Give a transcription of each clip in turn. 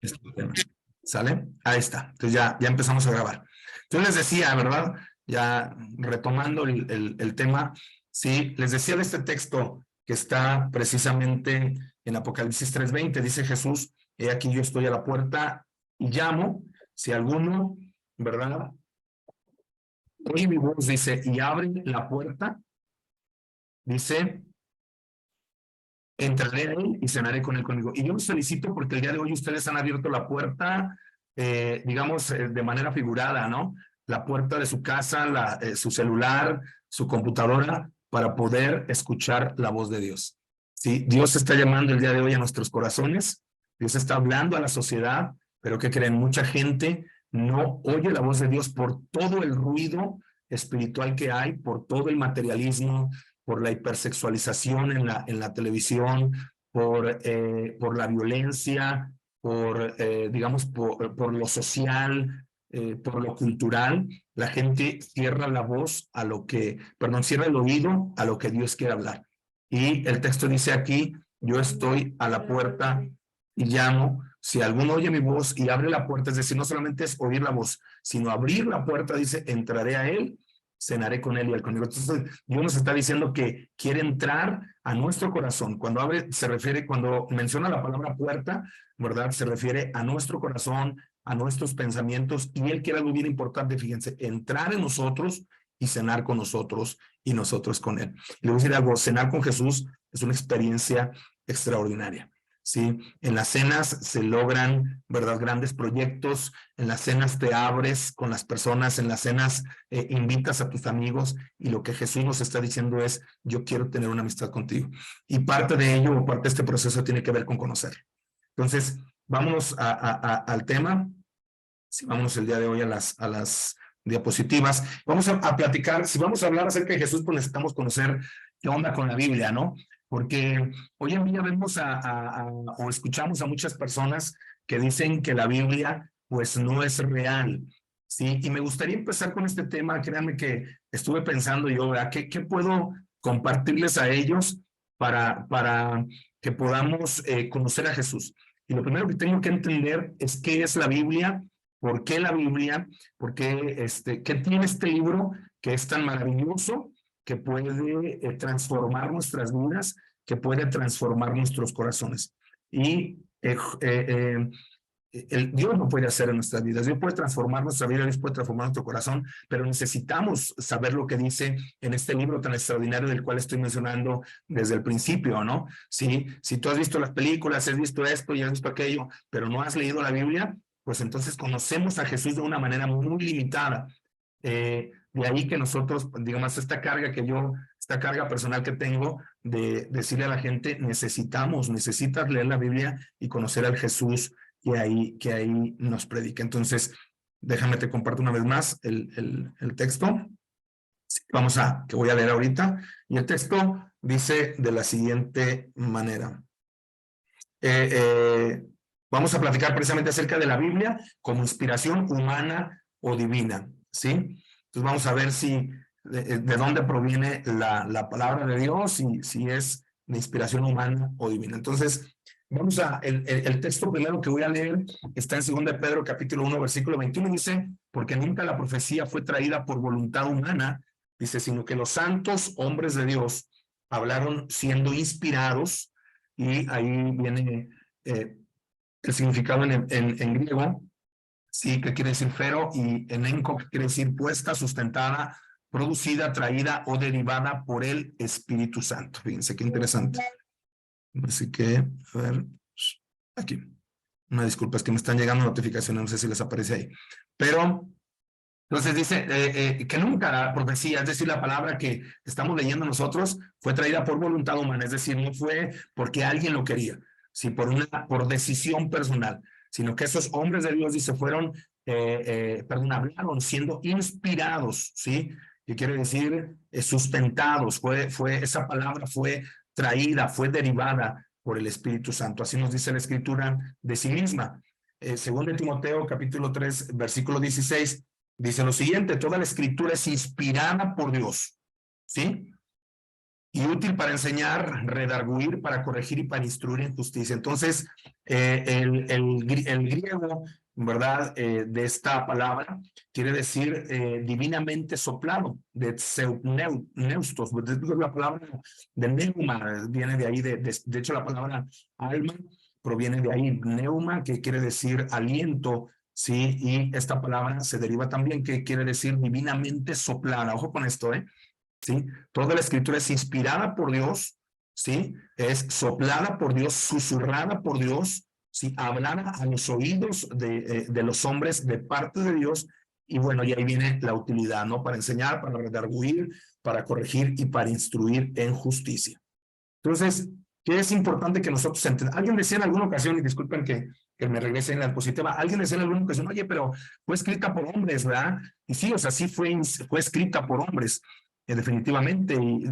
Estupendo. ¿Sale? Ahí está. Entonces ya empezamos a grabar. Entonces les decía, ¿verdad? Ya retomando el tema, sí, les decía de este texto que está precisamente en Apocalipsis 3:20, dice Jesús, he aquí yo estoy a la puerta y llamo, si alguno, ¿verdad? Oye mi voz, dice, y abre la puerta, dice, entraré a él y cenaré con él conmigo. Y yo los felicito porque el día de hoy ustedes han abierto la puerta, digamos, de manera figurada, ¿no? La puerta de su casa, su celular, su computadora, para poder escuchar la voz de Dios. ¿Sí? Dios está llamando el día de hoy a nuestros corazones, Dios está hablando a la sociedad, pero ¿qué creen? Mucha gente no oye la voz de Dios por todo el ruido espiritual que hay, por todo el materialismo, por la hipersexualización en la televisión, por la violencia, digamos, por lo social, por lo cultural. La gente cierra la voz a lo que, perdón, cierra el oído a lo que Dios quiere hablar. Y el texto dice aquí, yo estoy a la puerta y llamo. Si alguno oye mi voz y abre la puerta, es decir, no solamente es oír la voz, sino abrir la puerta, dice, entraré a él, cenaré con él y él conmigo. Entonces, Dios nos está diciendo que quiere entrar a nuestro corazón. Cuando abre, se refiere, cuando menciona la palabra puerta, ¿verdad? Se refiere a nuestro corazón, a nuestros pensamientos, y él quiere algo bien importante, fíjense, entrar en nosotros y cenar con nosotros y nosotros con él. Y le voy a decir algo, cenar con Jesús es una experiencia extraordinaria. ¿Sí? En las cenas se logran, ¿verdad? Grandes proyectos, en las cenas te abres con las personas, en las cenas invitas a tus amigos, y lo que Jesús nos está diciendo es, yo quiero tener una amistad contigo. Y parte de ello, o parte de este proceso tiene que ver con conocer. Entonces, vámonos al tema. Sí, vámonos el día de hoy a las diapositivas. Vamos a platicar, si vamos a hablar acerca de Jesús, pues necesitamos conocer qué onda con la Biblia, ¿no? Porque hoy en día vemos o escuchamos a muchas personas que dicen que la Biblia pues no es real, ¿sí? Y me gustaría empezar con este tema. Créanme que estuve pensando yo, ¿verdad? ¿Qué puedo compartirles a ellos para que podamos conocer a Jesús? Y lo primero que tengo que entender es qué es la Biblia, por qué la Biblia, por qué qué tiene este libro que es tan maravilloso, que puede transformar nuestras vidas, que puede transformar nuestros corazones. Y Dios lo puede hacer en nuestras vidas. Dios puede transformar nuestra vida, Dios puede transformar nuestro corazón, pero necesitamos saber lo que dice en este libro tan extraordinario del cual estoy mencionando desde el principio, ¿no? Si tú has visto las películas, has visto esto y has visto aquello, pero no has leído la Biblia, pues entonces conocemos a Jesús de una manera muy limitada. De ahí que nosotros, digamos, esta carga personal que tengo de decirle a la gente, necesitas leer la Biblia y conocer al Jesús que ahí nos predica. Entonces, déjame te comparto una vez más el texto. Que voy a leer ahorita. Y el texto dice de la siguiente manera. Vamos a platicar precisamente acerca de la Biblia como inspiración humana o divina, ¿sí? Entonces vamos a ver de dónde proviene la palabra de Dios, si es de inspiración humana o divina. Entonces, el texto primero que voy a leer está en 2 de Pedro capítulo 1 versículo 21, dice, porque nunca la profecía fue traída por voluntad humana, dice, sino que los santos hombres de Dios hablaron siendo inspirados, y ahí viene el significado en griego, sí, que quiere decir fero, y en enco, que quiere decir puesta, sustentada, producida, traída o derivada por el Espíritu Santo. Fíjense qué interesante. Así que, a ver, aquí. Una disculpa, es que me están llegando notificaciones, no sé si les aparece ahí. Pero, entonces dice que nunca la profecía, es decir, la palabra que estamos leyendo nosotros, fue traída por voluntad humana, es decir, no fue porque alguien lo quería, sino por decisión personal, sino que esos hombres de Dios, dice, hablaron siendo inspirados, ¿sí? Que quiere decir sustentados, esa palabra fue traída, fue derivada por el Espíritu Santo. Así nos dice la Escritura de sí misma. Según de Timoteo, capítulo 3, versículo 16, dice lo siguiente: toda la Escritura es inspirada por Dios, ¿sí? y útil para enseñar, redarguir, para corregir y para instruir en justicia. Entonces, el griego, ¿verdad? De esta palabra quiere decir divinamente soplado, de neustos, la palabra de neuma viene de ahí, de hecho la palabra alma proviene de ahí, neuma, que quiere decir aliento, ¿sí? Y esta palabra se deriva también, que quiere decir divinamente soplada. Ojo con esto, ¿eh? ¿Sí? Toda la escritura es inspirada por Dios, ¿sí? Es soplada por Dios, susurrada por Dios, ¿sí? Hablada a los oídos de los hombres de parte de Dios. Y bueno, y ahí viene la utilidad, ¿no? Para enseñar, para redarguir, para corregir y para instruir en justicia. Entonces, ¿qué es importante que nosotros entendamos? Alguien decía en alguna ocasión, y disculpen que me regrese en la diapositiva, alguien decía en alguna ocasión, oye, pero fue escrita por hombres, ¿verdad? Y sí, o sea, sí fue escrita por hombres, definitivamente. Y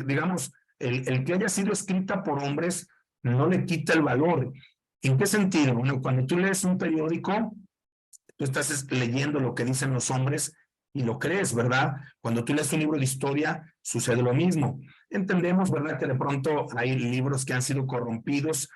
digamos, el que haya sido escrita por hombres no le quita el valor. ¿En qué sentido? Bueno, cuando tú lees un periódico, tú estás leyendo lo que dicen los hombres y lo crees, ¿verdad? Cuando tú lees un libro de historia, sucede lo mismo. Entendemos, ¿verdad?, que de pronto hay libros que han sido corrompidos,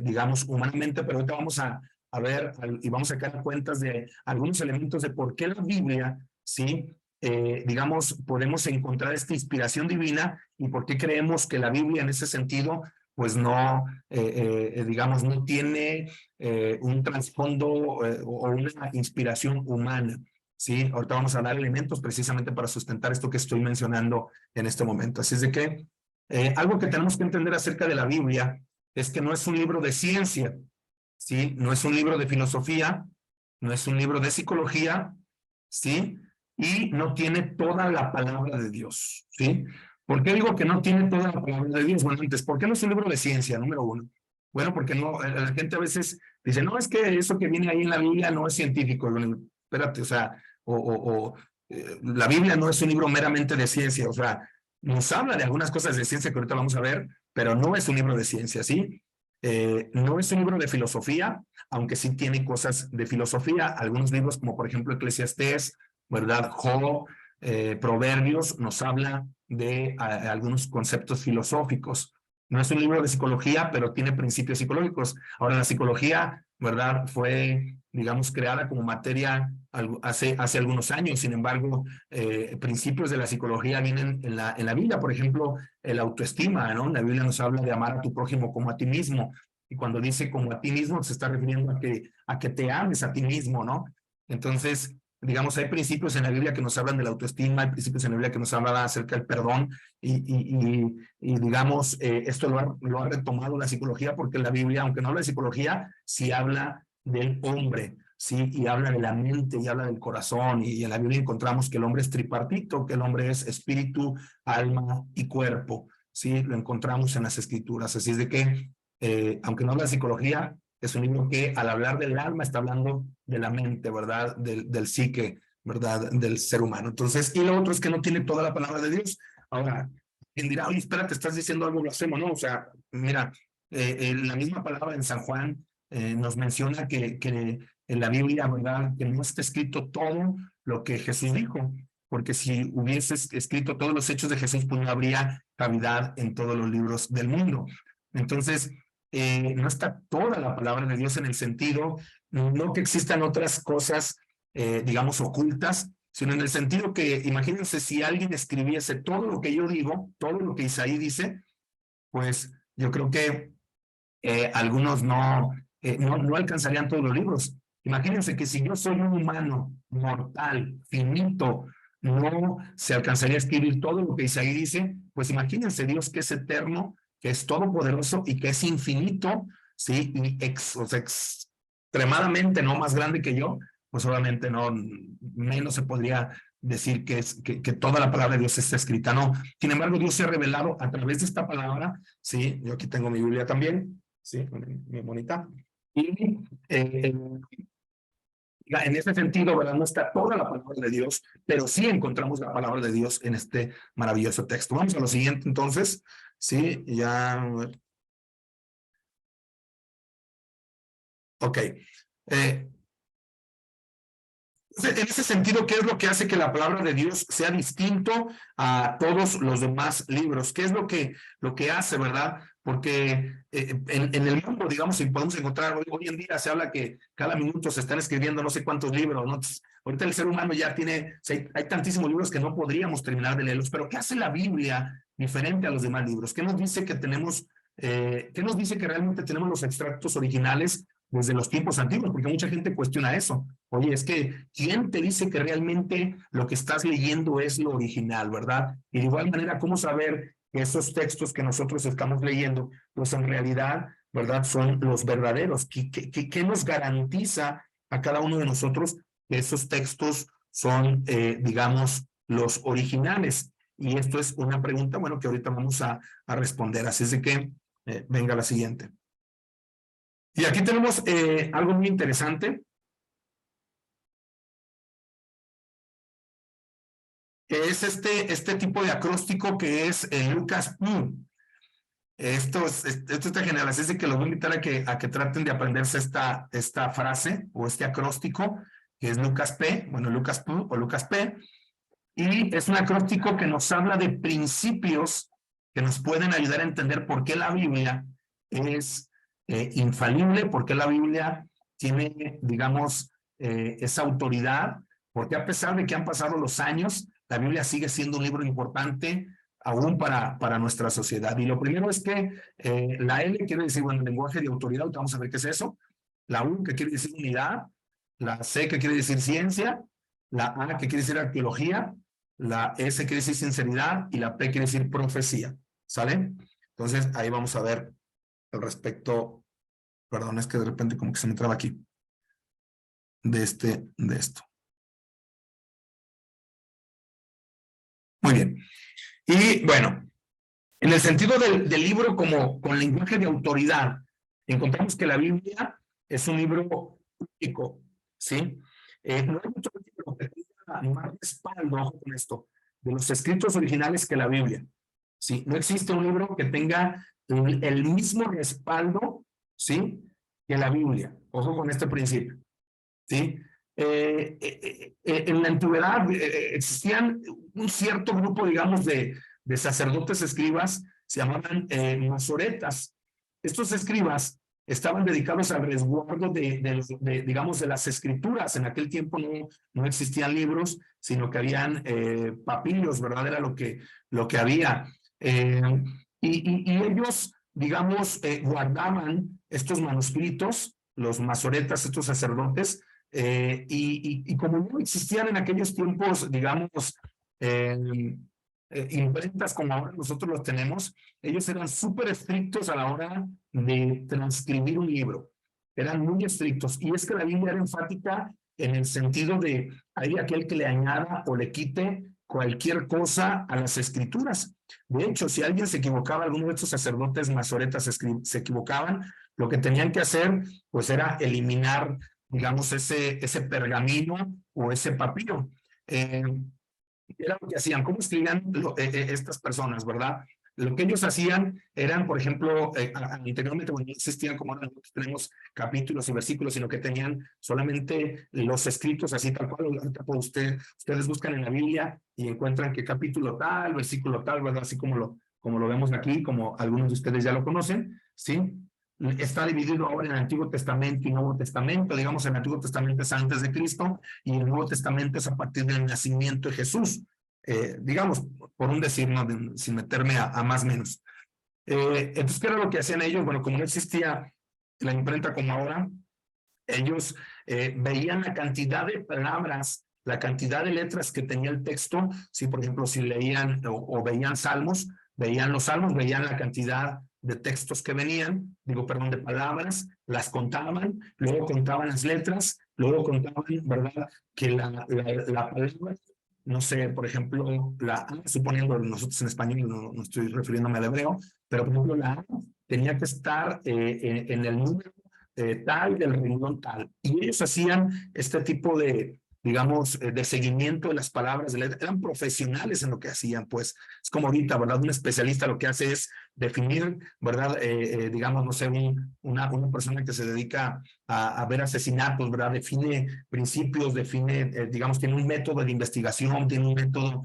digamos, humanamente, pero ahorita vamos a ver y vamos a sacar cuentas de algunos elementos de por qué la Biblia, ¿sí? Digamos, podemos encontrar esta inspiración divina y por qué creemos que la Biblia en ese sentido, pues no, digamos, no tiene un trasfondo o una inspiración humana. ¿Sí? Ahorita vamos a dar elementos precisamente para sustentar esto que estoy mencionando en este momento. Así es de que algo que tenemos que entender acerca de la Biblia es que no es un libro de ciencia, ¿sí? No es un libro de filosofía, no es un libro de psicología, ¿sí? Y no tiene toda la palabra de Dios, ¿sí? ¿Por qué digo que no tiene toda la palabra de Dios? Bueno, antes, ¿por qué no es un libro de ciencia, número uno? Bueno, porque no, la gente a veces dice, no, es que eso que viene ahí en la Biblia no es científico. Bueno, espérate, o sea, la Biblia no es un libro meramente de ciencia, o sea, nos habla de algunas cosas de ciencia que ahorita vamos a ver, pero no es un libro de ciencia, ¿sí? No es un libro de filosofía, aunque sí tiene cosas de filosofía. Algunos libros, como por ejemplo Eclesiastés, ¿verdad? Job, Proverbios, nos habla de algunos conceptos filosóficos. No es un libro de psicología, pero tiene principios psicológicos. Ahora, la psicología, ¿verdad? Fue, digamos, creada como materia hace algunos años. Sin embargo, principios de la psicología vienen en la Biblia. Por ejemplo, el autoestima, ¿no? La Biblia nos habla de amar a tu prójimo como a ti mismo. Y cuando dice como a ti mismo, se está refiriendo a que te ames a ti mismo, ¿no? Entonces, digamos, hay principios en la Biblia que nos hablan de la autoestima, hay principios en la Biblia que nos hablan acerca del perdón y digamos, esto lo ha retomado la psicología porque la Biblia, aunque no habla de psicología, sí habla del hombre, sí, y habla de la mente y habla del corazón y en la Biblia encontramos que el hombre es tripartito, que el hombre es espíritu, alma y cuerpo, sí, lo encontramos en las escrituras, así es de que, aunque no habla de psicología, es un libro que al hablar del alma está hablando de la mente, ¿verdad? Del psique, ¿verdad? Del ser humano. Entonces, y lo otro es que no tiene toda la palabra de Dios. Ahora, quien dirá, oye, espera, te estás diciendo algo blasfemo, ¿no? O sea, mira, la misma palabra en San Juan nos menciona que en la Biblia, ¿verdad? Que no está escrito todo lo que Jesús dijo, porque si hubiese escrito todos los hechos de Jesús, pues no habría cavidad en todos los libros del mundo. Entonces, no está toda la palabra de Dios en el sentido, no que existan otras cosas, digamos, ocultas, sino en el sentido que, imagínense si alguien escribiese todo lo que yo digo, todo lo que Isaí dice, pues yo creo que algunos no alcanzarían todos los libros. Imagínense que si yo soy un humano mortal, finito, no se alcanzaría a escribir todo lo que Isaí dice, pues imagínense Dios que es eterno, que es todopoderoso y que es infinito, ¿sí? Y o sea, extremadamente no más grande que yo, pues obviamente no, menos se podría decir que toda la palabra de Dios está escrita, no. Sin embargo, Dios se ha revelado a través de esta palabra, ¿sí? Yo aquí tengo mi Biblia también, ¿sí? Muy bonita. Y en ese sentido, ¿verdad? No está toda la palabra de Dios, pero sí encontramos la palabra de Dios en este maravilloso texto. Vamos a lo siguiente, entonces. Sí, ya. Ok. En ese sentido, ¿qué es lo que hace que la palabra de Dios sea distinto a todos los demás libros? ¿Qué es lo que hace, verdad? Porque en el mundo, digamos, si podemos encontrar, hoy en día se habla que cada minuto se están escribiendo no sé cuántos libros, ¿no? Entonces, ahorita el ser humano ya tiene, o sea, hay tantísimos libros que no podríamos terminar de leerlos, pero ¿qué hace la Biblia diferente a los demás libros? ¿Qué nos dice que tenemos, qué nos dice que realmente tenemos los extractos originales desde los tiempos antiguos? Porque mucha gente cuestiona eso. Oye, es que ¿quién te dice que realmente lo que estás leyendo es lo original, verdad? Y de igual manera, ¿cómo saber que esos textos que nosotros estamos leyendo, pues en realidad, verdad, son los verdaderos? ¿Qué nos garantiza a cada uno de nosotros que esos textos son, digamos, los originales? Y esto es una pregunta, bueno, que ahorita vamos a responder. Así es de que venga la siguiente. Y aquí tenemos algo muy interesante, que es este tipo de acróstico que es Lucas Q. Esto está genial, así es de que los voy a invitar a que traten de aprenderse esta frase o este acróstico, que es Lucas P, bueno, Lucas Q o Lucas P, y es un acróstico que nos habla de principios que nos pueden ayudar a entender por qué la Biblia es infalible, por qué la Biblia tiene, digamos, esa autoridad, porque a pesar de que han pasado los años, la Biblia sigue siendo un libro importante aún para nuestra sociedad. Y lo primero es que la L quiere decir, bueno, lenguaje de autoridad, vamos a ver qué es eso. La U, que quiere decir unidad. La C, que quiere decir ciencia. La A, que quiere decir arqueología. La S quiere decir sinceridad y la P quiere decir profecía. ¿Sale? Entonces, ahí vamos a ver al respecto. Perdón, es que de repente como que se me traba aquí. De esto. Muy bien. Y bueno, en el sentido del libro como con lenguaje de autoridad, encontramos que la Biblia es un libro único, ¿sí? No hay mucho libro que tenga más respaldo, ojo con esto, de los escritos originales que la Biblia, ¿sí? No existe un libro que tenga el mismo respaldo, ¿sí? Que la Biblia. Ojo con este principio, ¿sí? En la antigüedad existían un cierto grupo, digamos, de sacerdotes escribas, se llamaban masoretas. Estos escribas estaban dedicados al resguardo digamos, de las escrituras. En aquel tiempo no existían libros, sino que habían papiros, ¿verdad? Era lo que había. Y ellos, digamos, guardaban estos manuscritos, los masoretas, estos sacerdotes, y como no existían en aquellos tiempos, digamos, imprentas como ahora nosotros los tenemos, ellos eran súper estrictos a la hora de transcribir un libro. Eran muy estrictos. Y es que la Biblia era enfática en el sentido de hay aquel que le añada o le quite cualquier cosa a las escrituras. De hecho, si alguien se equivocaba, alguno de estos sacerdotes masoretas se equivocaban, lo que tenían que hacer pues era eliminar, digamos, ese pergamino o ese papiro. Era lo que hacían, cómo escribían estas personas, ¿verdad? Lo que ellos hacían eran, por ejemplo, anteriormente, bueno, no existían como ahora nosotros tenemos capítulos y versículos, sino que tenían solamente los escritos así tal cual. Ustedes buscan en la Biblia y encuentran que capítulo tal, versículo tal, ¿verdad? Así como lo vemos aquí, como algunos de ustedes ya lo conocen, ¿sí? Está dividido ahora en el Antiguo Testamento y Nuevo Testamento. Digamos, el Antiguo Testamento es antes de Cristo y el Nuevo Testamento es a partir del nacimiento de Jesús. Digamos, por un decir, ¿no? Sin meterme a más o menos. Entonces, ¿qué era lo que hacían ellos? Bueno, como no existía la imprenta como ahora, ellos veían la cantidad de palabras, la cantidad de letras que tenía el texto. Si, por ejemplo, si leían o veían salmos, veían los salmos, veían la cantidad de textos que venían, perdón, de palabras, las contaban, luego contaban las letras, luego contaban, ¿verdad? Que la palabra, no sé, por ejemplo, la A, suponiendo nosotros en español, no estoy refiriéndome al hebreo, pero por ejemplo la A tenía que estar en el número tal del renglón tal. Y ellos hacían este tipo digamos, de seguimiento de las palabras, eran profesionales en lo que hacían, pues es como ahorita, ¿verdad? Un especialista lo que hace es definir, ¿verdad? Digamos, no sé, una persona que se dedica a ver asesinatos, ¿verdad? Define principios, define, digamos, tiene un método de investigación, tiene un método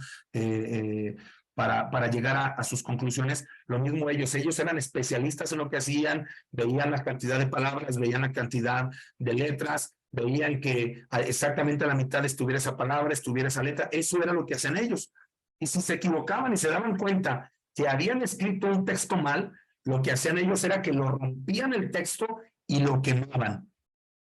para llegar a sus conclusiones. Lo mismo ellos eran especialistas en lo que hacían, veían la cantidad de palabras, veían la cantidad de letras, veían que exactamente a la mitad estuviera esa palabra, estuviera esa letra, eso era lo que hacían ellos. Y si se equivocaban y se daban cuenta que habían escrito un texto mal, lo que hacían ellos era que lo rompían el texto y lo quemaban.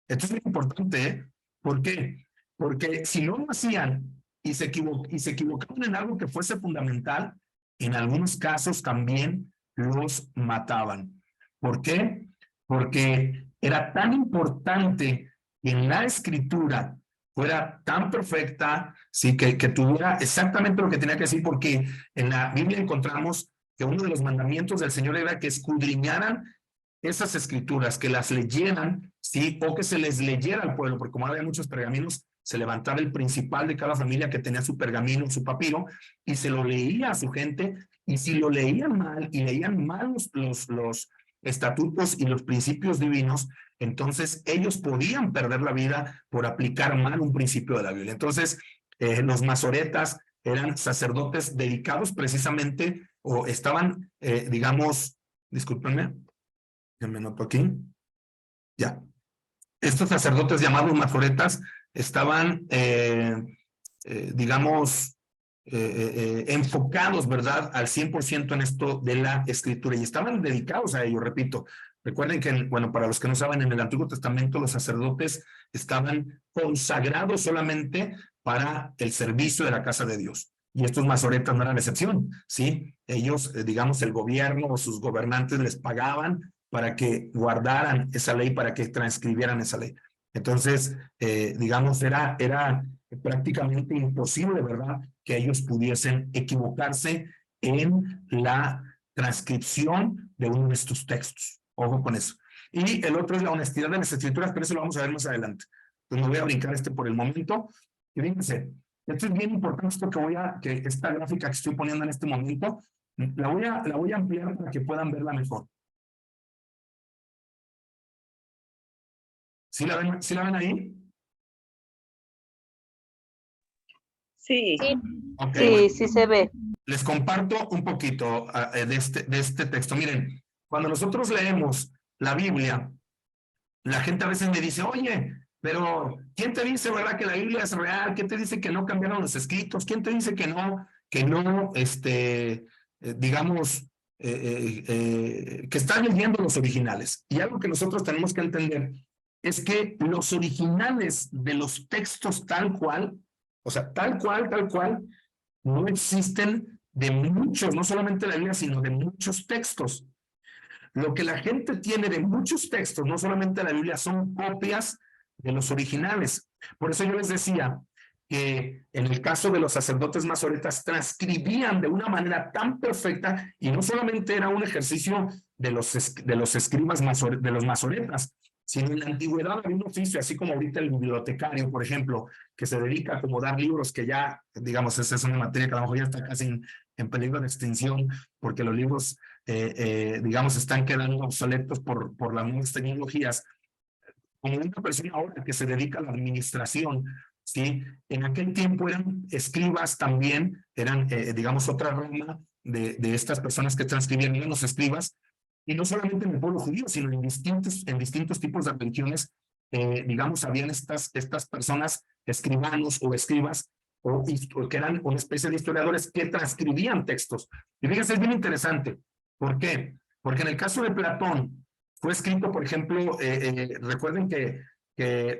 Esto es muy importante, ¿eh? ¿Por qué? Porque si no lo hacían y se equivocaban en algo que fuese fundamental, en algunos casos también los mataban. ¿Por qué? Porque era tan importante que en la escritura fuera tan perfecta, sí, que tuviera exactamente lo que tenía que decir, porque en la Biblia encontramos que uno de los mandamientos del Señor era que escudriñaran esas escrituras, que las leyeran, ¿sí? O que se les leyera al pueblo, porque como había muchos pergaminos, se levantaba el principal de cada familia que tenía su pergamino, su papiro, y se lo leía a su gente, y si lo leían mal, y leían mal los estatutos y los principios divinos, entonces ellos podían perder la vida por aplicar mal un principio de la Biblia. Entonces, los masoretas eran sacerdotes dedicados precisamente, o estaban, digamos, discúlpenme, ya me noto aquí. Ya. Estos sacerdotes llamados masoretas estaban, digamos, enfocados, ¿verdad?, al 100% en esto de la escritura y estaban dedicados a ello, repito. Recuerden que, bueno, para los que no saben, en el Antiguo Testamento los sacerdotes estaban consagrados solamente para el servicio de la casa de Dios. Y estos masoretas no eran la excepción, ¿sí? Ellos, digamos, el gobierno o sus gobernantes les pagaban para que guardaran esa ley, para que transcribieran esa ley. Entonces, digamos, era prácticamente imposible, ¿verdad?, que ellos pudiesen equivocarse en la transcripción de uno de estos textos. Ojo con eso. Y el otro es la honestidad de las escrituras, pero eso lo vamos a ver más adelante. Entonces me voy a brincar por el momento. Y fíjense, esto es bien importante, esto que esta gráfica que estoy poniendo en este momento, la voy a ampliar para que puedan verla mejor. ¿Sí la ven ahí? Sí. Okay, Sí, bueno. sí se ve. Les comparto un poquito de este texto. Miren, cuando nosotros leemos la Biblia, la gente a veces me dice, oye, pero ¿quién te dice, verdad, que la Biblia es real? ¿Quién te dice que no cambiaron los escritos? ¿Quién te dice que no, digamos, que están leyendo los originales? Y algo que nosotros tenemos que entender es que los originales de los textos tal cual, o sea, tal cual, no existen de muchos, no solamente de la Biblia, sino de muchos textos. Lo que la gente tiene de muchos textos, no solamente de la Biblia, son copias de los originales. Por eso yo les decía que en el caso de los sacerdotes masoretas transcribían de una manera tan perfecta, y no solamente era un ejercicio de los escribas de los masoretas, sino en la antigüedad había un oficio, así como ahorita el bibliotecario, por ejemplo, que se dedica a acomodar libros que ya, digamos, esa es una materia que a lo mejor ya está casi en peligro de extinción, porque los libros, digamos, están quedando obsoletos por las nuevas tecnologías. Como una persona ahora que se dedica a la administración, ¿sí? En aquel tiempo eran escribas también, eran, digamos, otra rama de estas personas que transcribían, eran los escribas, y no solamente en el pueblo judío, sino en distintos tipos de religiones, digamos, habían estas personas, escribanos o escribas, o que eran una especie de historiadores que transcribían textos. Y fíjense, es bien interesante. ¿Por qué? Porque en el caso de Platón, fue escrito, por ejemplo, recuerden que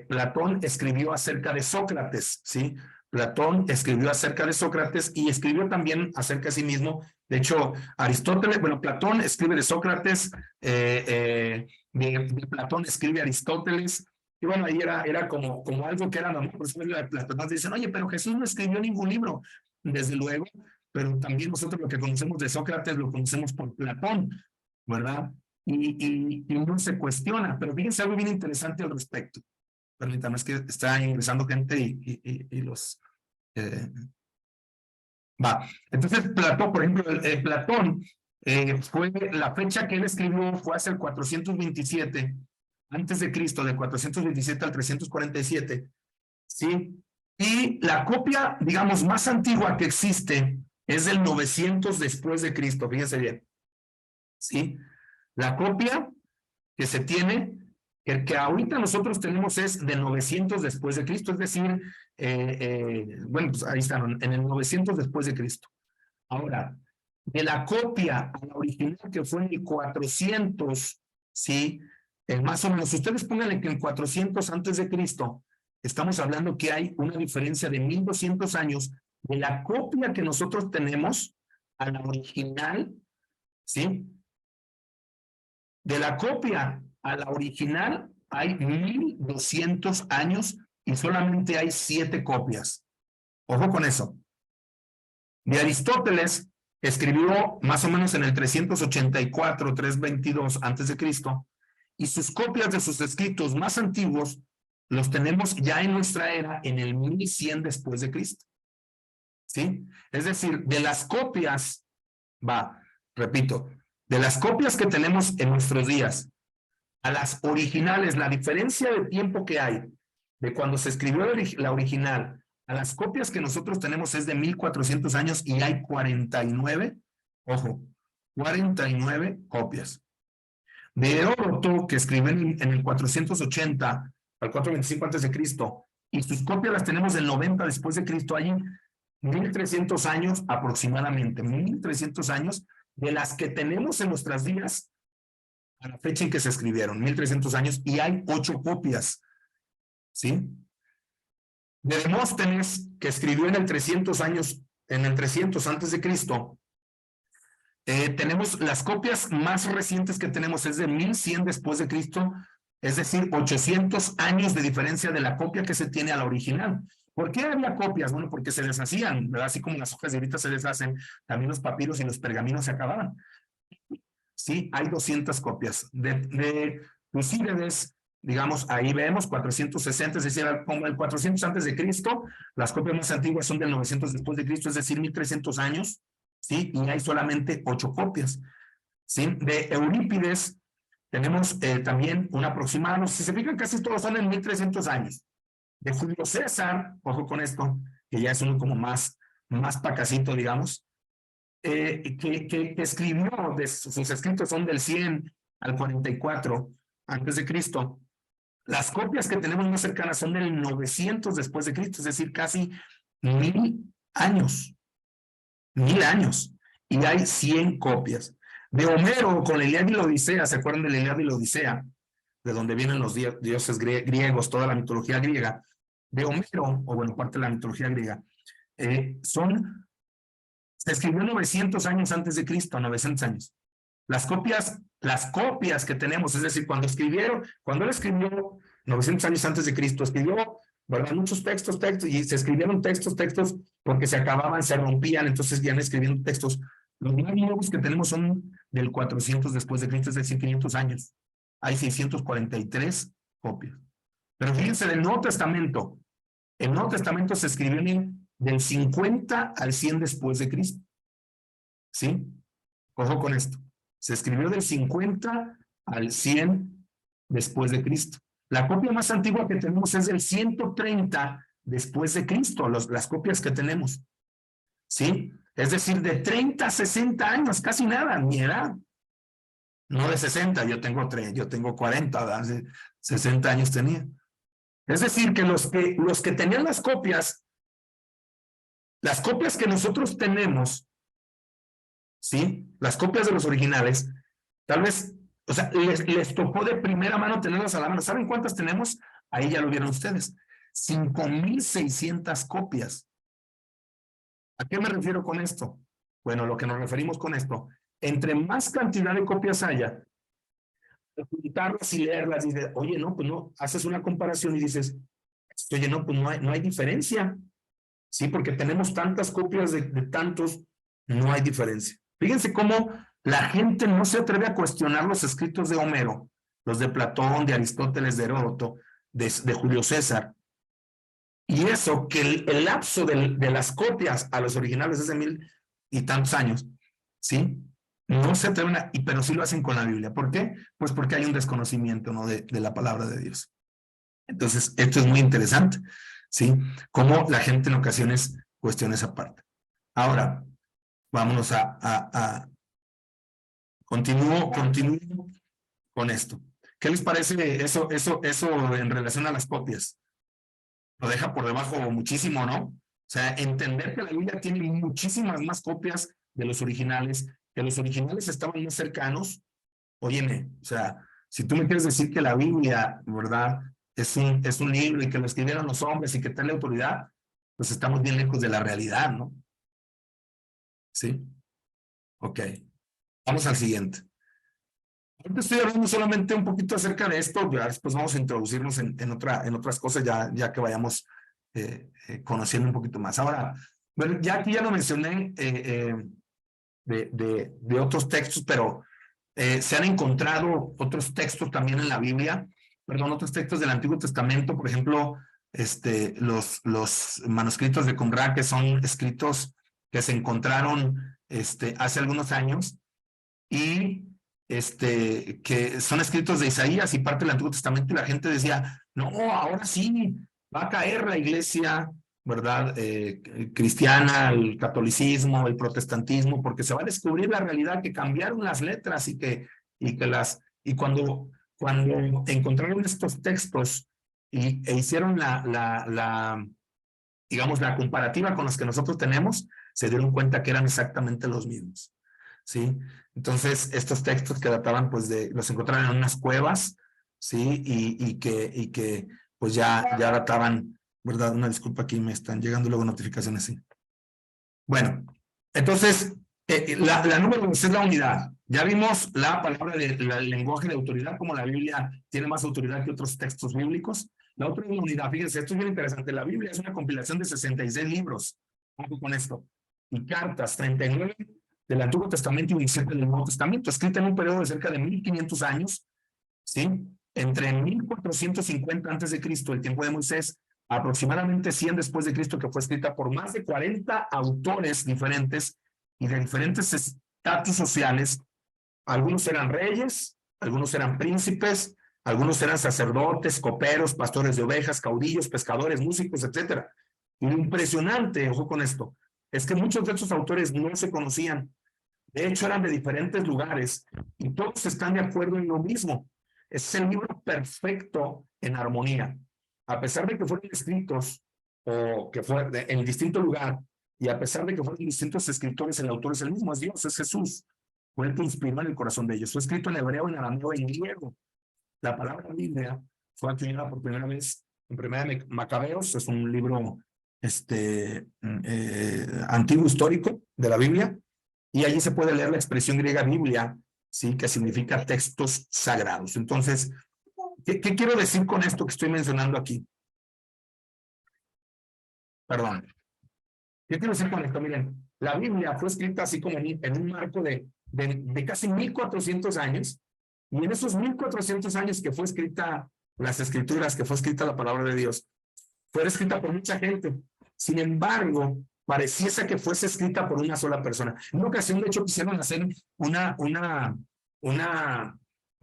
Platón escribió acerca de Sócrates, ¿sí? Platón escribió acerca de Sócrates y escribió también acerca de sí mismo. De hecho, Aristóteles, bueno, Platón escribe de Sócrates, de Platón escribe Aristóteles, y bueno, ahí era como algo que era normal. Por eso las personas dicen, oye, pero Jesús no escribió ningún libro. Desde luego, pero también nosotros lo que conocemos de Sócrates lo conocemos por Platón, ¿verdad? Y uno se cuestiona, pero fíjense algo bien interesante al respecto. Permítame, es que está ingresando gente y los... va. Entonces, Platón, por ejemplo, Platón fue la fecha que él escribió fue hace el 427 antes de Cristo, del 427 al 347, ¿sí? Y la copia, digamos, más antigua que existe es del 900 después de Cristo, fíjense bien, ¿sí? La copia que se tiene, que ahorita nosotros tenemos es de 900 después de Cristo, es decir, bueno, pues ahí están, en el 900 después de Cristo. Ahora, de la copia a la original que fue en el 400, ¿sí? Más o menos, ustedes pónganle que en 400 antes de Cristo, estamos hablando que hay una diferencia de 1200 años de la copia que nosotros tenemos a la original, ¿sí? De la copia a la original hay 1200 años y solamente hay 7 copias. Ojo con eso. De Aristóteles escribió más o menos en el 384, 322 antes de Cristo, y sus copias de sus escritos más antiguos los tenemos ya en nuestra era en el 1100 después de Cristo. ¿Sí? Es decir, de las copias, repito, de las copias que tenemos en nuestros días a las originales, la diferencia de tiempo que hay de cuando se escribió la original a las copias que nosotros tenemos es de 1400 años y hay 49, ojo, 49 copias. De Heródoto, que escribió en el 480 al 425 antes de Cristo, y sus copias las tenemos del 90 después de Cristo, hay 1300 años aproximadamente, 1300 años de las que tenemos en nuestras vidas a la fecha en que se escribieron, 1300 años, y hay 8 copias, ¿sí? De Demóstenes, que escribió en el 300 años, en el 300 antes de Cristo, tenemos las copias más recientes que tenemos es de 1100 después de Cristo, es decir, 800 años de diferencia de la copia que se tiene a la original. ¿Por qué había copias? Bueno, porque se deshacían, ¿verdad? Así como las hojas de ahorita se deshacen, también los papiros y los pergaminos se acababan. Sí, hay 200 copias. De Tucídides, digamos, ahí vemos 460, es decir, como el 400 antes de Cristo, las copias más antiguas son del 900 después de Cristo, es decir, 1300 años, ¿sí? Y hay solamente 8 copias, ¿sí? De Eurípides tenemos también un aproximado, si se fijan, casi todos son en 1300 años. De Julio César, ojo con esto, que ya es uno como más pacacito, digamos, que escribió, sus escritos son del 100 al 44 antes de Cristo. Las copias que tenemos más cercanas son del 900 después de Cristo, es decir, casi 1000 años. 1000 años. Y hay 100 copias. De Homero con la Ilíada y la Odisea, ¿se acuerdan de la Ilíada y la Odisea? De donde vienen los dioses griegos, toda la mitología griega. De Homero, o bueno, parte de la mitología griega, se escribió 900 años antes de Cristo, 900 años. Las copias que tenemos, es decir, cuando él escribió 900 años antes de Cristo, escribió, ¿verdad? Muchos textos, y se escribieron textos, porque se acababan, se rompían, entonces ya escribiendo textos. Los más nuevos que tenemos son del 400 después de Cristo, es decir, 500 años. Hay 643 copias. Pero fíjense del Nuevo Testamento. El Nuevo Testamento se escribió del 50 al 100 después de Cristo. ¿Sí? Ojo con esto. Se escribió del 50 al 100 después de Cristo. La copia más antigua que tenemos es del 130 después de Cristo, las copias que tenemos. ¿Sí? Es decir, de 30 a 60 años, casi nada, mi edad. No de 60, yo tengo 40, hace 60 años tenía. Es decir, que los que tenían las copias que nosotros tenemos, ¿sí? Las copias de los originales, tal vez, o sea, les tocó de primera mano tenerlas a la mano. ¿Saben cuántas tenemos? Ahí ya lo vieron ustedes. 5,600 copias. ¿A qué me refiero con esto? Bueno, lo que nos referimos con esto, entre más cantidad de copias haya, juntarlas y leerlas, dices, oye, no, pues no, haces una comparación y dices, oye, no, pues no hay diferencia. Sí, porque tenemos tantas copias de tantos, no hay diferencia. Fíjense cómo la gente no se atreve a cuestionar los escritos de Homero, los de Platón, de Aristóteles, de Heródoto, de Julio César. Y eso, que el lapso de las copias a los originales es de 1000 y tantos años, ¿sí? No se atreven pero sí lo hacen con la Biblia. ¿Por qué? Pues porque hay un desconocimiento, ¿no? de la palabra de Dios. Entonces, esto es muy interesante, ¿sí? Cómo la gente en ocasiones cuestiona esa parte. Ahora, vámonos continúo con esto. ¿Qué les parece eso en relación a las copias? Lo deja por debajo muchísimo, ¿no? O sea, entender que la Biblia tiene muchísimas más copias de los originales, que los originales estaban más cercanos. Óyeme, o sea, si tú me quieres decir que la Biblia, ¿verdad? Es un libro y que lo escribieron los hombres y que tiene autoridad, pues estamos bien lejos de la realidad, ¿no? ¿Sí? Ok. Vamos al siguiente. Ahorita estoy hablando solamente un poquito acerca de esto, ya después vamos a introducirnos en otras cosas ya que vayamos conociendo un poquito más. Ahora, bueno, ya aquí ya lo mencioné de otros textos, pero se han encontrado otros textos también en la Biblia, perdón, otros textos del Antiguo Testamento, por ejemplo, los manuscritos de Qumran, que son escritos que se encontraron hace algunos años y que son escritos de Isaías y parte del Antiguo Testamento, y la gente decía, no, ahora sí, va a caer la iglesia, ¿verdad? Cristiana, el catolicismo, el protestantismo, porque se va a descubrir la realidad que cambiaron las letras y cuando encontraron estos textos e hicieron digamos, la comparativa con los que nosotros tenemos, se dieron cuenta que eran exactamente los mismos, ¿sí? Entonces, estos textos que databan, pues, los encontraron en unas cuevas, ¿sí? Y que pues, ya databan, ¿verdad? Una disculpa, aquí me están llegando luego notificaciones, sí. Bueno, entonces, la número 2 es la unidad. Ya vimos la palabra del lenguaje de autoridad, como la Biblia tiene más autoridad que otros textos bíblicos. La otra es la unidad. Fíjense, esto es bien interesante. La Biblia es una compilación de 66 libros. Ojo con esto. Y cartas, 39 del Antiguo Testamento y 17 del Nuevo Testamento, escrita en un periodo de cerca de 1500 años, ¿sí? Entre 1450 antes de Cristo, el tiempo de Moisés, aproximadamente 100 después de Cristo, que fue escrita por más de 40 autores diferentes y de diferentes estatus sociales. Algunos eran reyes, algunos eran príncipes, algunos eran sacerdotes, coperos, pastores de ovejas, caudillos, pescadores, músicos, etcétera. Y lo impresionante, ojo con esto, es que muchos de estos autores no se conocían. De hecho, eran de diferentes lugares y todos están de acuerdo en lo mismo. Es el libro perfecto en armonía. A pesar de que fueron escritos o que fue en distinto lugar, y a pesar de que fueron distintos escritores, el autor es el mismo, es Dios, es Jesús. Fue el que inspiró en el corazón de ellos. Fue escrito en hebreo, en arameo, en griego. La palabra Biblia fue acuñada por primera vez en Primera de Macabeos, es un libro antiguo histórico de la Biblia, y allí se puede leer la expresión griega Biblia, ¿sí? Que significa textos sagrados. Entonces, ¿qué quiero decir con esto que estoy mencionando aquí? Perdón. ¿Qué quiero decir con esto? Miren, la Biblia fue escrita así como en un marco de casi 1400 años, y en esos 1400 años que fue escrita las escrituras, que fue escrita la palabra de Dios, fue escrita por mucha gente. Sin embargo, pareciese que fuese escrita por una sola persona. En una ocasión, de hecho, quisieron hacer un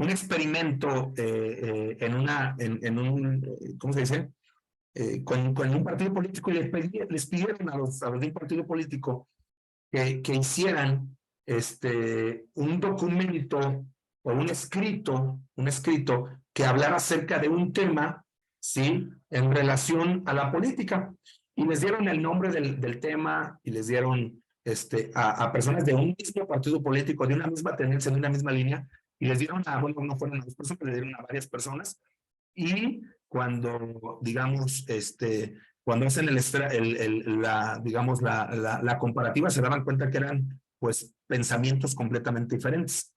experimento en un, ¿cómo se dice? Con un partido político, y les pidieron a los de un partido político que hicieran un documento o un escrito que hablara acerca de un tema, ¿sí? En relación a la política. Y les dieron el nombre del tema y les dieron a personas de un mismo partido político, de una misma tendencia, de una misma línea, y les dieron bueno, no fueron a dos personas, le dieron a varias personas. Y cuando, digamos, cuando hacen digamos, la comparativa, se daban cuenta que eran, pues, pensamientos completamente diferentes.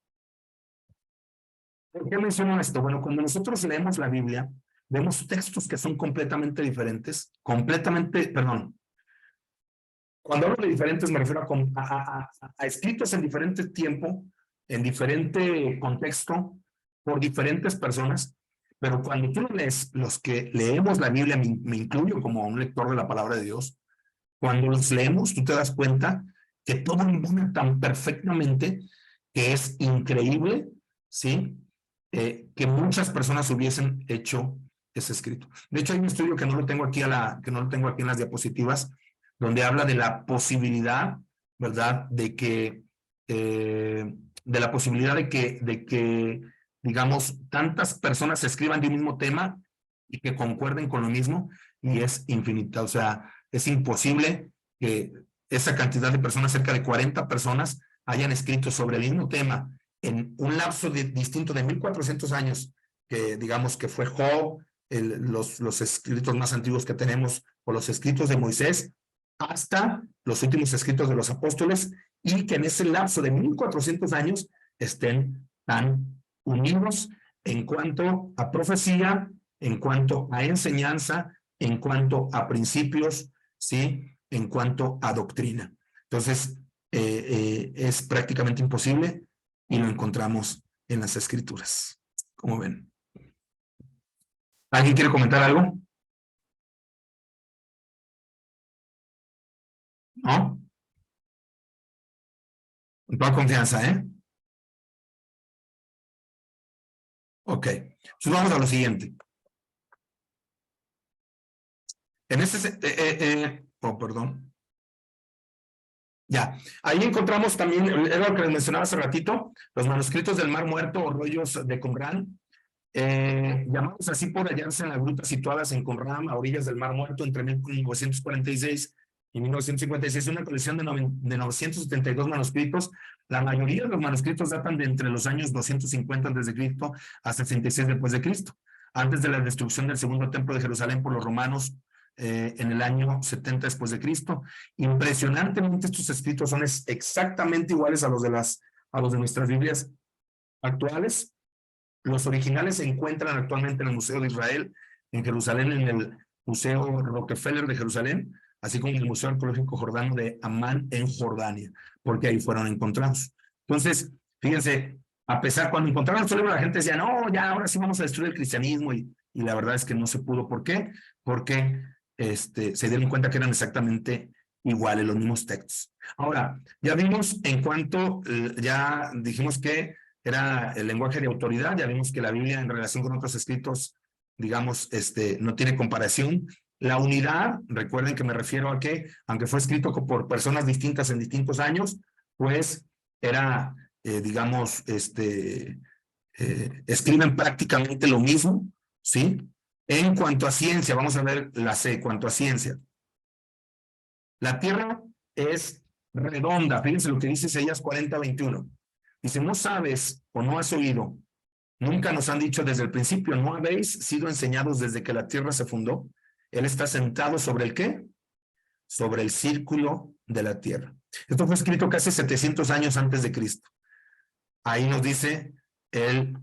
¿Por qué menciono esto? Bueno, cuando nosotros leemos la Biblia, vemos textos que son completamente diferentes, perdón. Cuando hablo de diferentes, me refiero a escritos en diferente tiempo, en diferente contexto, por diferentes personas, Pero cuando tú lo lees, los que leemos la Biblia, me incluyo como un lector de la palabra de Dios, cuando los leemos, tú te das cuenta que todo embona tan perfectamente que es increíble, ¿sí? Que muchas personas hubiesen hecho ese escrito. De hecho, hay un estudio que no lo tengo aquí que no lo tengo aquí en las diapositivas, donde habla de la posibilidad, ¿verdad? De la posibilidad de que, digamos, tantas personas escriban de un mismo tema y que concuerden con lo mismo, y es infinita. O sea, es imposible que esa cantidad de personas, cerca de 40 personas, hayan escrito sobre el mismo tema en un lapso distinto de 1400 años, que digamos que fue Job, los escritos más antiguos que tenemos, o los escritos de Moisés, hasta los últimos escritos de los apóstoles, y que en ese lapso de 1400 años estén tan unidos en cuanto a profecía, en cuanto a enseñanza, en cuanto a principios, ¿sí? En cuanto a doctrina. Entonces, es prácticamente imposible y lo encontramos en las escrituras. ¿Cómo ven? ¿Alguien quiere comentar algo? ¿No? Con toda confianza, ¿eh? Ok. Entonces vamos a lo siguiente. En perdón. Ya, ahí encontramos también, era lo que les mencionaba hace ratito, los manuscritos del Mar Muerto o rollos de Qumrán, llamados así por hallarse en las grutas situadas en Qumrán, a orillas del Mar Muerto, entre 1946 y 1956, una colección de 972 manuscritos. La mayoría de los manuscritos datan de entre los años 250 a.C. a 66 después de Cristo, antes de la destrucción del segundo templo de Jerusalén por los romanos en el año 70 después de Cristo. Impresionantemente, estos escritos son exactamente iguales a los de nuestras Biblias actuales. Los originales se encuentran actualmente en el Museo de Israel, en Jerusalén, en el Museo Rockefeller de Jerusalén, así como en el Museo Arqueológico Jordano de Amán en Jordania, porque ahí fueron encontrados. Entonces, fíjense, a pesar, cuando encontraron estos libros, la gente decía, no, ya, ahora sí vamos a destruir el cristianismo, y la verdad es que no se pudo. ¿Por qué? Porque se dieron cuenta que eran exactamente iguales los mismos textos. Ahora, ya vimos en cuanto, ya dijimos que era el lenguaje de autoridad. Ya vimos que la Biblia en relación con otros escritos, digamos, no tiene comparación. La unidad, recuerden que me refiero a que, aunque fue escrito por personas distintas en distintos años, pues era, digamos, escriben prácticamente lo mismo, ¿sí? En cuanto a ciencia, vamos a ver la C, en cuanto a ciencia. La Tierra es redonda, fíjense lo que dice Isaías 40:21. Dice, no sabes o no has oído, nunca nos han dicho desde el principio, no habéis sido enseñados desde que la tierra se fundó. Él está sentado sobre el ¿qué? Sobre el círculo de la tierra. Esto fue escrito casi 700 años antes de Cristo. Ahí nos dice el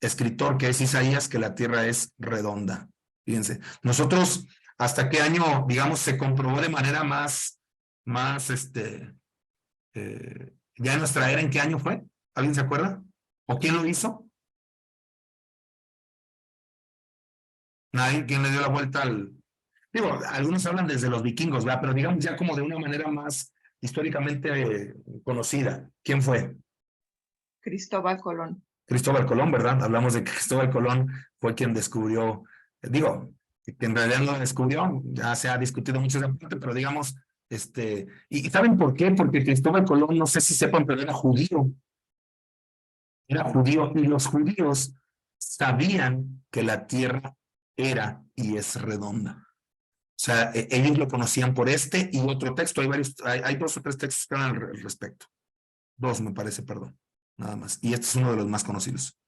escritor, que es Isaías, que la tierra es redonda. Fíjense, nosotros, ¿hasta qué año, digamos, se comprobó de manera más ya en nuestra era? ¿En qué año fue? ¿Alguien se acuerda? ¿O quién lo hizo? Nadie. ¿Quién le dio la vuelta al...? Digo, algunos hablan desde los vikingos, ¿verdad? Pero digamos ya como de una manera más históricamente conocida. ¿Quién fue? Cristóbal Colón. Cristóbal Colón, ¿verdad? Hablamos de que Cristóbal Colón fue quien descubrió, digo, que en realidad no lo descubrió, ya se ha discutido mucho esa parte, pero digamos, ¿y saben por qué? Porque Cristóbal Colón, no sé si sepan, pero era judío, y los judíos sabían que la tierra era y es redonda. O sea, ellos lo conocían por este y otro texto. Hay dos o tres textos que hablan al respecto. Dos, me parece, perdón. Nada más. Y este es uno de los más conocidos.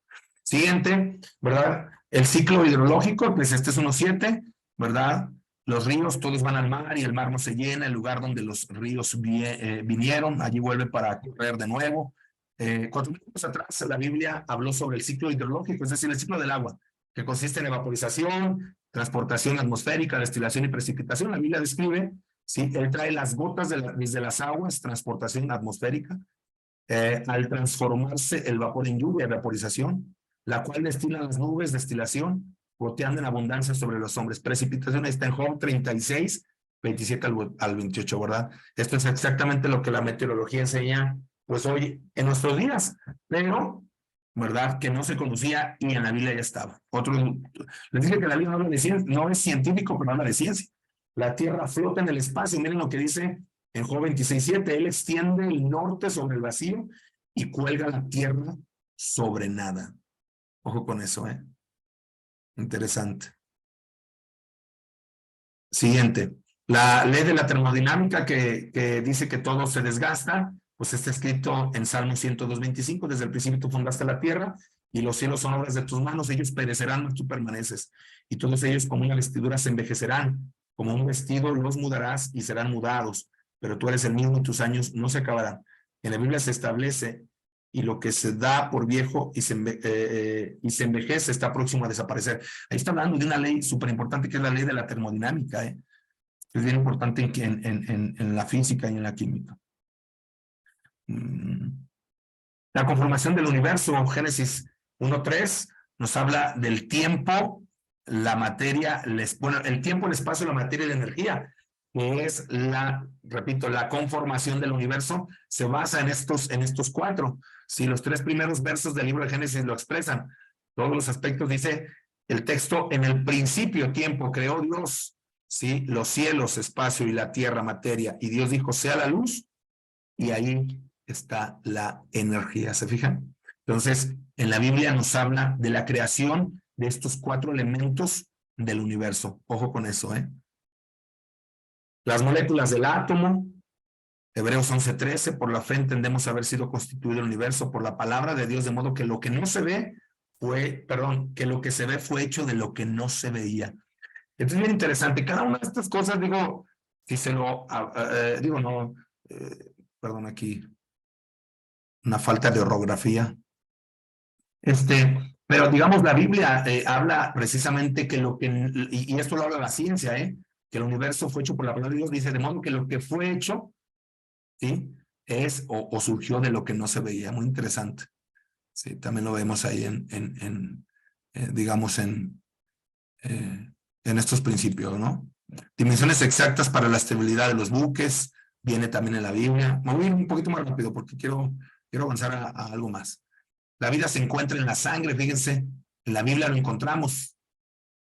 Siguiente, ¿verdad? El ciclo hidrológico, pues este es 1.7, ¿verdad? Los ríos todos van al mar y el mar no se llena. El lugar donde los ríos vinieron, allí vuelve para correr de nuevo. 4.000 años atrás, la Biblia habló sobre el ciclo hidrológico, es decir, el ciclo del agua, que consiste en evaporización, transportación atmosférica, destilación y precipitación. La Biblia describe, ¿sí? Él trae las gotas desde las aguas, transportación atmosférica, al transformarse el vapor en lluvia, vaporización, la cual destila las nubes, destilación, goteando en abundancia sobre los hombres. Precipitación está en Job 36, 27 al 28, ¿verdad? Esto es exactamente lo que la meteorología enseña, pues hoy, en nuestros días, pero, ¿verdad? Que no se conocía y en la Biblia ya estaba. Les dije que la Biblia no habla de ciencia, no es científico, pero habla de ciencia. La Tierra flota en el espacio, miren lo que dice en Job 26:7, él extiende el norte sobre el vacío y cuelga la tierra sobre nada. Ojo con eso, ¿eh? Interesante. Siguiente. La ley de la termodinámica que dice que todo se desgasta, pues está escrito en Salmo 102:25, desde el principio tú fundaste la tierra y los cielos son obras de tus manos, ellos perecerán, mas tú permaneces. Y todos ellos como una vestidura se envejecerán, como un vestido los mudarás y serán mudados, pero tú eres el mismo y tus años no se acabarán. En la Biblia se establece y lo que se da por viejo y se envejece está próximo a desaparecer. Ahí está hablando de una ley súper importante que es la ley de la termodinámica, ¿eh? Es bien importante en la física y en la química. La conformación del universo, Génesis 1:3, nos habla del tiempo, la materia, bueno, el tiempo, el espacio, la materia y la energía, que es repito, la conformación del universo, se basa en estos cuatro. Si los tres primeros versos del libro de Génesis lo expresan, todos los aspectos, dice el texto, en el principio tiempo creó Dios, ¿sí? Los cielos, espacio y la tierra, materia, y Dios dijo, sea la luz, y ahí está la energía, ¿se fijan? Entonces, en la Biblia nos habla de la creación de estos cuatro elementos del universo. Ojo con eso, ¿eh? Las moléculas del átomo, Hebreos 11:13, por la fe entendemos haber sido constituido el universo por la palabra de Dios, de modo que lo que no se ve que lo que se ve fue hecho de lo que no se veía. Entonces, bien interesante. Cada una de estas cosas, digo, si se lo, digo, no, perdón, aquí, una falta de orografía. Pero digamos, la Biblia habla precisamente que y esto lo habla la ciencia, que el universo fue hecho por la palabra de Dios, dice, de modo que lo que fue hecho, ¿sí? Es o surgió de lo que no se veía. Muy interesante. Sí, también lo vemos ahí digamos, en estos principios, ¿no? Dimensiones exactas para la estabilidad de los buques, viene también en la Biblia. Me voy a ir un poquito más rápido porque quiero avanzar a algo más. La vida se encuentra en la sangre, fíjense, en la Biblia lo encontramos,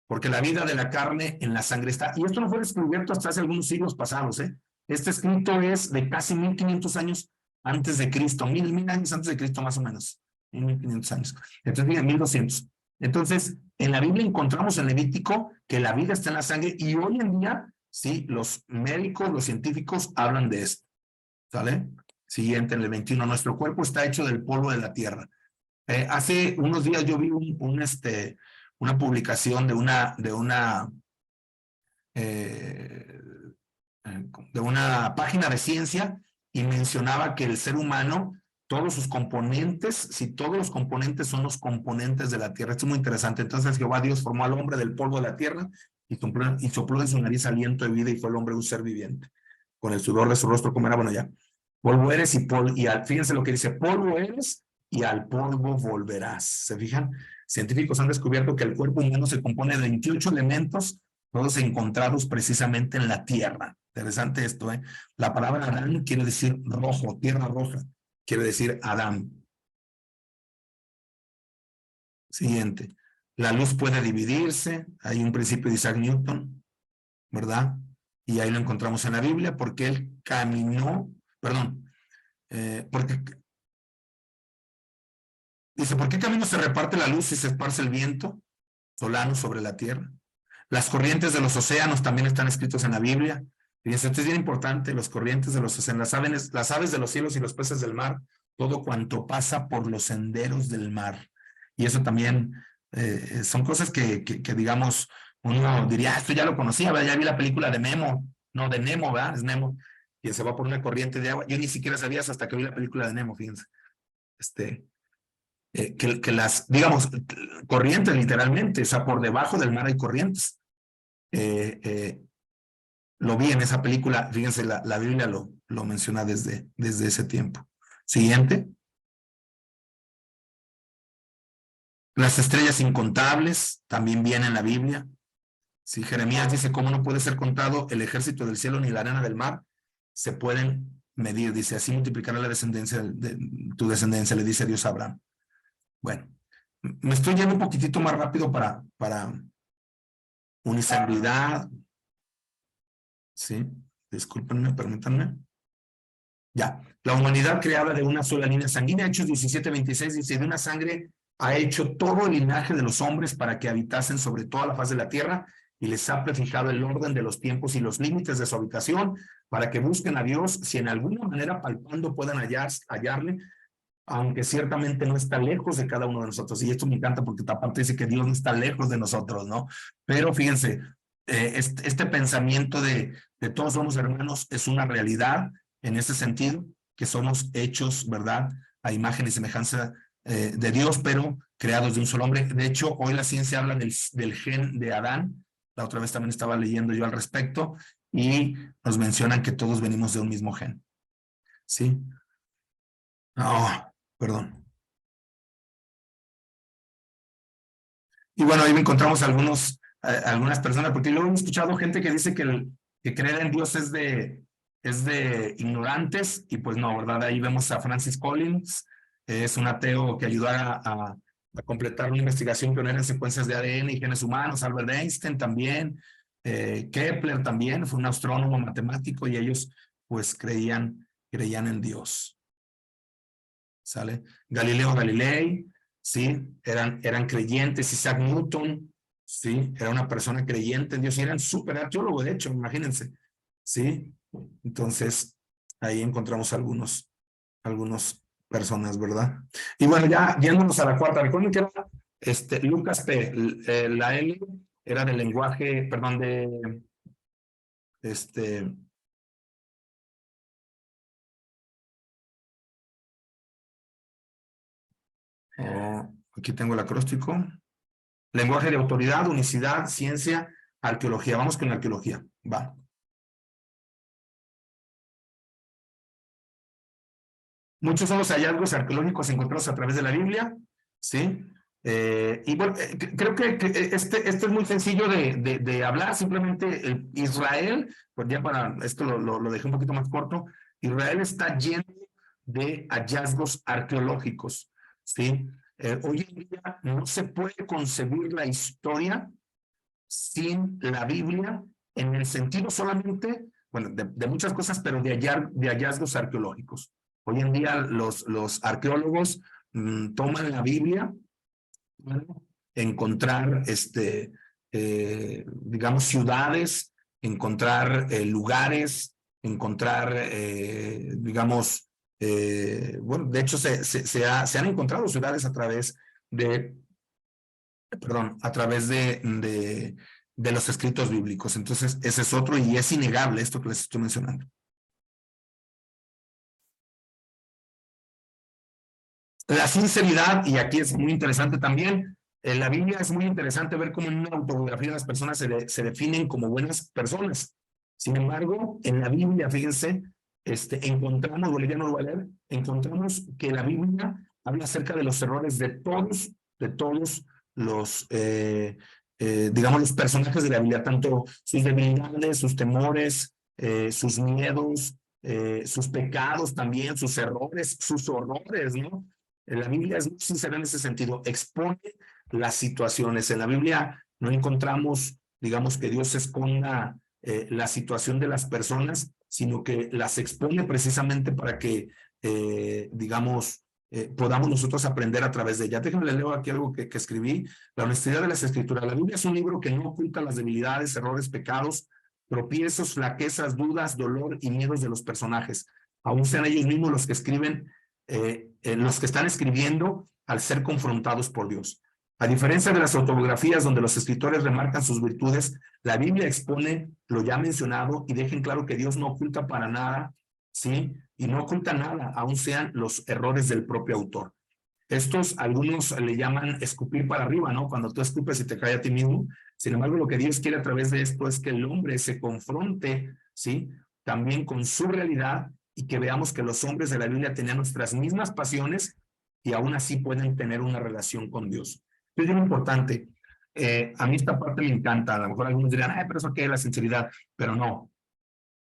porque la vida de la carne en la sangre está. Y esto no fue descubierto hasta hace algunos siglos pasados, ¿eh? Este escrito es de casi 1500 años antes de Cristo, mil años antes de Cristo más o menos, 1500 años. Entonces, miren, 1200. Entonces, en la Biblia encontramos en Levítico que la vida está en la sangre y hoy en día, sí, los médicos, los científicos hablan de esto, ¿sale? Siguiente, en el 21, nuestro cuerpo está hecho del polvo de la tierra. Hace unos días yo vi una publicación de una página de ciencia y mencionaba que el ser humano, todos sus componentes, si todos los componentes son los componentes de la tierra, esto es muy interesante. Entonces Jehová Dios formó al hombre del polvo de la tierra y sopló de su nariz aliento de vida y fue el hombre un ser viviente. Con el sudor de su rostro comerá, bueno ya. Polvo eres fíjense lo que dice, polvo eres y al polvo volverás. ¿Se fijan? Científicos han descubierto que el cuerpo humano se compone de 28 elementos, todos encontrados precisamente en la tierra. Interesante esto, ¿eh? La palabra Adán quiere decir rojo, tierra roja, quiere decir Adán. Siguiente. La luz puede dividirse, hay un principio de Isaac Newton, ¿verdad? Y ahí lo encontramos en la Biblia, porque él caminó, porque dice, ¿por qué camino se reparte la luz y se esparce el viento solano sobre la tierra? Las corrientes de los océanos también están escritos en la Biblia. Fíjense, esto es bien importante, las corrientes de los océanos, las aves de los cielos y los peces del mar, todo cuanto pasa por los senderos del mar. Y eso también son cosas que digamos, uno diría, esto ya lo conocía, ¿verdad? Ya vi la película de Nemo, no, de Nemo, ¿verdad? Es Nemo, y se va por una corriente de agua. Yo ni siquiera sabía eso hasta que vi la película de Nemo, fíjense. Que las, digamos, corrientes literalmente, o sea, por debajo del mar hay corrientes. Lo vi en esa película, fíjense, la Biblia lo menciona desde ese tiempo. Siguiente. Las estrellas incontables también vienen en la Biblia. Si Jeremías dice, ¿cómo no puede ser contado el ejército del cielo ni la arena del mar? Se pueden medir, dice, así multiplicará la descendencia tu descendencia, le dice Dios a Abraham. Bueno, me estoy yendo un poquitito más rápido para unicelular. Sí, discúlpenme, permítanme. Ya, la humanidad creada de una sola línea sanguínea, Hechos 17:26 dice, de una sangre ha hecho todo el linaje de los hombres para que habitasen sobre toda la faz de la tierra y les ha prefijado el orden de los tiempos y los límites de su habitación para que busquen a Dios si en alguna manera palpando puedan hallarle, aunque ciertamente no está lejos de cada uno de nosotros. Y esto me encanta porque aparte dice que Dios no está lejos de nosotros, ¿no? Pero fíjense, este pensamiento de todos somos hermanos es una realidad en ese sentido, que somos hechos, ¿verdad?, a imagen y semejanza de Dios, pero creados de un solo hombre. De hecho, hoy la ciencia habla del gen de Adán. La otra vez también estaba leyendo yo al respecto y nos mencionan que todos venimos de un mismo gen. ¿Sí? Oh, perdón. Y bueno, ahí encontramos algunas personas, porque luego he escuchado gente que dice que creer en Dios es de ignorantes, y pues no, ¿verdad? Ahí vemos a Francis Collins, es un ateo que ayudó a completar una investigación pionera en secuencias de ADN y genes humanos. Albert Einstein también, Kepler también, fue un astrónomo matemático, y ellos pues creían en Dios. ¿Sale? Galileo Galilei, ¿sí? Eran creyentes. Isaac Newton, ¿sí? Era una persona creyente en Dios y eran súper arqueólogos, de hecho, imagínense, ¿sí? Entonces, ahí encontramos algunos personas, ¿verdad? Y bueno, ya yéndonos a la cuarta, recuerden que era Lucas P, la L era del lenguaje, perdón, de aquí tengo el acróstico. Lenguaje de autoridad, unicidad, ciencia, arqueología. Vamos con la arqueología. Va. Muchos son los hallazgos arqueológicos encontrados a través de la Biblia, ¿sí? Y bueno, creo que este es muy sencillo de hablar. Simplemente Israel, pues ya para esto lo dejé un poquito más corto. Israel está lleno de hallazgos arqueológicos, ¿sí? Hoy en día no se puede concebir la historia sin la Biblia, en el sentido solamente, bueno, de muchas cosas, pero de hallazgos arqueológicos. Hoy en día los arqueólogos toman la Biblia para encontrar, digamos, ciudades, encontrar lugares, encontrar, digamos, bueno, de hecho se han encontrado ciudades a través de los escritos bíblicos. Entonces, ese es otro, y es innegable esto que les estoy mencionando. La sinceridad, y aquí es muy interesante también, en la Biblia es muy interesante ver cómo en una autobiografía las personas se definen como buenas personas. Sin embargo, en la Biblia, fíjense, encontramos, Bolivia no lo va a leer, encontramos que la Biblia habla acerca de los errores de todos los, digamos, los personajes de la Biblia, tanto sus debilidades, sus temores, sus miedos, sus pecados también, sus errores, sus horrores, ¿no? La Biblia es muy sincera en ese sentido, expone las situaciones. En la Biblia no encontramos, digamos, que Dios esconda la situación de las personas, sino que las expone precisamente para que, digamos, podamos nosotros aprender a través de ella. Déjenme leer aquí algo que escribí. La honestidad de las Escrituras. La Biblia es un libro que no oculta las debilidades, errores, pecados, tropiezos, flaquezas, dudas, dolor y miedos de los personajes. Aún sean ellos mismos los que escriben, los que están escribiendo al ser confrontados por Dios. A diferencia de las autobiografías donde los escritores remarcan sus virtudes, la Biblia expone lo ya mencionado y deja en claro que Dios no oculta para nada, ¿sí? Y no oculta nada, aun sean los errores del propio autor. Estos algunos le llaman escupir para arriba, ¿no? Cuando tú escupes y te cae a ti mismo. Sin embargo, lo que Dios quiere a través de esto es que el hombre se confronte, ¿sí? También con su realidad, y que veamos que los hombres de la Biblia tenían nuestras mismas pasiones y aún así pueden tener una relación con Dios. Es bien importante. A mí esta parte me encanta. A lo mejor algunos dirán, ay, pero eso qué es la sinceridad. Pero no.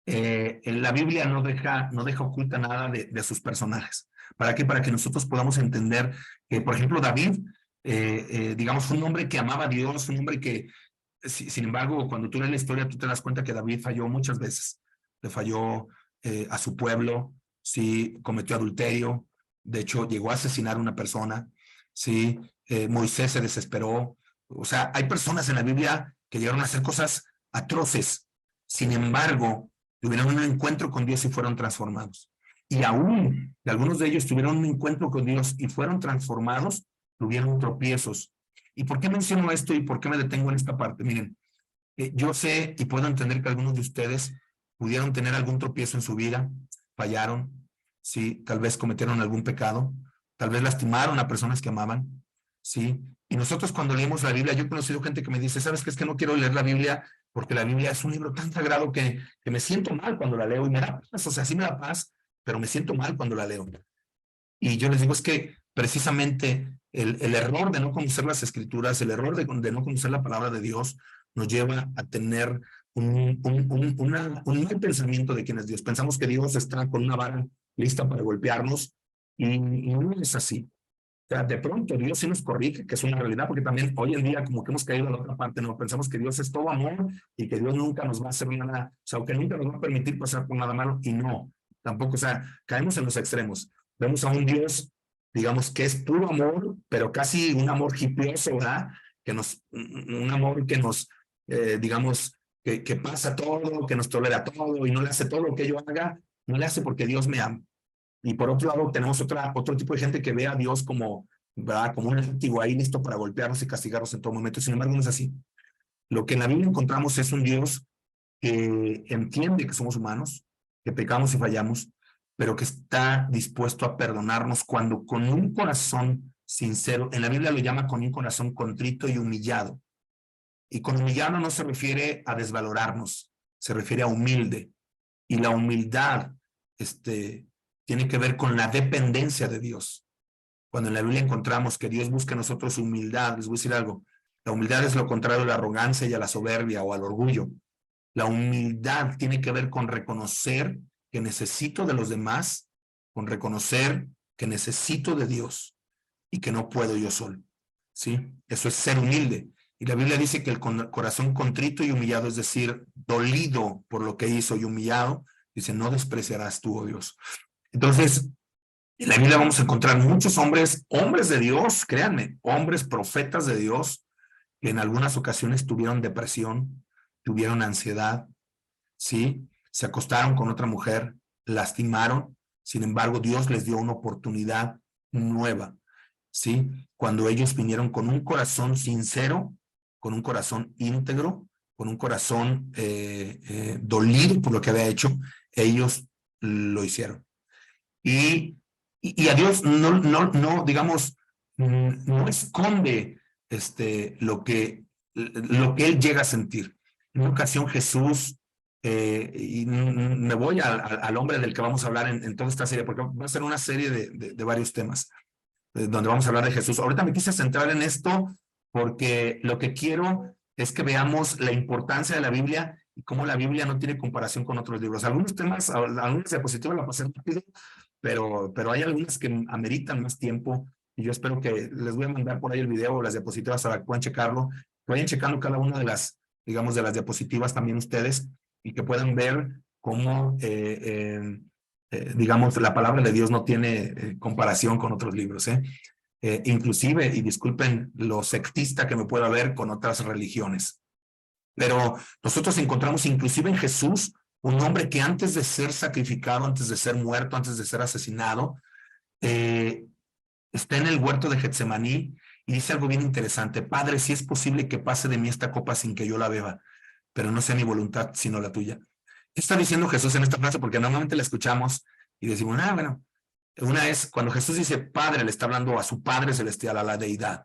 En la Biblia no deja oculta nada de sus personajes. ¿Para qué? Para que nosotros podamos entender que, por ejemplo, David, digamos, fue un hombre que amaba a Dios, un hombre que, sin embargo, cuando tú lees la historia, tú te das cuenta que David falló muchas veces. Le falló a su pueblo, sí, cometió adulterio, de hecho, llegó a asesinar a una persona, sí, Moisés se desesperó. O sea, hay personas en la Biblia que llegaron a hacer cosas atroces. Sin embargo, tuvieron un encuentro con Dios y fueron transformados. Y aún algunos de ellos tuvieron un encuentro con Dios y fueron transformados, tuvieron tropiezos. ¿Y por qué menciono esto y por qué me detengo en esta parte? Miren, yo sé y puedo entender que algunos de ustedes pudieron tener algún tropiezo en su vida, fallaron, sí, tal vez cometieron algún pecado, tal vez lastimaron a personas que amaban, sí. Y nosotros cuando leemos la Biblia, yo he conocido gente que me dice, ¿sabes qué? Es que no quiero leer la Biblia porque la Biblia es un libro tan sagrado que me siento mal cuando la leo y me da paz, o sea, sí me da paz, pero me siento mal cuando la leo. Y yo les digo, es que precisamente el error de no conocer las escrituras, el error de no conocer la palabra de Dios, nos lleva a tener un mal pensamiento de quién es Dios. Pensamos que Dios está con una vara lista para golpearnos y no es así. O sea, de pronto Dios sí nos corrige, que es una realidad, porque también hoy en día como que hemos caído a la otra parte, ¿no? Pensamos que Dios es todo amor y que Dios nunca nos va a hacer nada, o sea, que nunca nos va a permitir pasar por nada malo, y no, tampoco, o sea, caemos en los extremos. Vemos a un Dios, digamos, que es puro amor, pero casi un amor hipioso, ¿verdad? Un amor que nos, digamos, que pasa todo, que nos tolera todo y no le hace todo lo que yo haga, no le hace porque Dios me ama. Y por otro lado, tenemos otro tipo de gente que ve a Dios como, ¿verdad? Como un antiguo ahí listo para golpearnos y castigarnos en todo momento. Sin embargo, no es así. Lo que en la Biblia encontramos es un Dios que entiende que somos humanos, que pecamos y fallamos, pero que está dispuesto a perdonarnos cuando con un corazón sincero, en la Biblia lo llama con un corazón contrito y humillado. Y con humillado no se refiere a desvalorarnos, se refiere a humilde. Y la humildad, tiene que ver con la dependencia de Dios. Cuando en la Biblia encontramos que Dios busca en nosotros humildad, les voy a decir algo, la humildad es lo contrario a la arrogancia y a la soberbia o al orgullo. La humildad tiene que ver con reconocer que necesito de los demás, con reconocer que necesito de Dios y que no puedo yo solo. ¿Sí? Eso es ser humilde. Y la Biblia dice que el corazón contrito y humillado, es decir, dolido por lo que hizo y humillado, dice, no despreciarás tú, oh Dios. Entonces, en la Biblia vamos a encontrar muchos hombres de Dios, créanme, hombres profetas de Dios, que en algunas ocasiones tuvieron depresión, tuvieron ansiedad, ¿sí? Se acostaron con otra mujer, lastimaron, sin embargo, Dios les dio una oportunidad nueva, ¿sí? Cuando ellos vinieron con un corazón sincero, con un corazón íntegro, con un corazón dolido por lo que había hecho, ellos lo hicieron. Y a Dios no, digamos, no esconde lo que Él llega a sentir. En una ocasión Jesús, y me voy al hombre del que vamos a hablar en toda esta serie, porque va a ser una serie de varios temas, donde vamos a hablar de Jesús. Ahorita me quise centrar en esto porque lo que quiero es que veamos la importancia de la Biblia y cómo la Biblia no tiene comparación con otros libros. Algunos temas, algunas diapositivas la pasé rápido, pero hay algunas que ameritan más tiempo y yo espero que les voy a mandar por ahí el video o las diapositivas para que puedan checarlo, que vayan checando cada una de las, digamos, de las diapositivas también ustedes y que puedan ver cómo, digamos, la palabra de Dios no tiene comparación con otros libros, inclusive, y disculpen lo sectista que me pueda ver con otras religiones. Pero nosotros encontramos inclusive en Jesús un hombre que antes de ser sacrificado, antes de ser muerto, antes de ser asesinado, está en el huerto de Getsemaní y dice algo bien interesante: Padre, si es posible que pase de mí esta copa sin que yo la beba, pero no sea mi voluntad sino la tuya. ¿Qué está diciendo Jesús en esta frase? Porque normalmente la escuchamos y decimos, bueno, una es cuando Jesús dice Padre, le está hablando a su Padre celestial, a la deidad.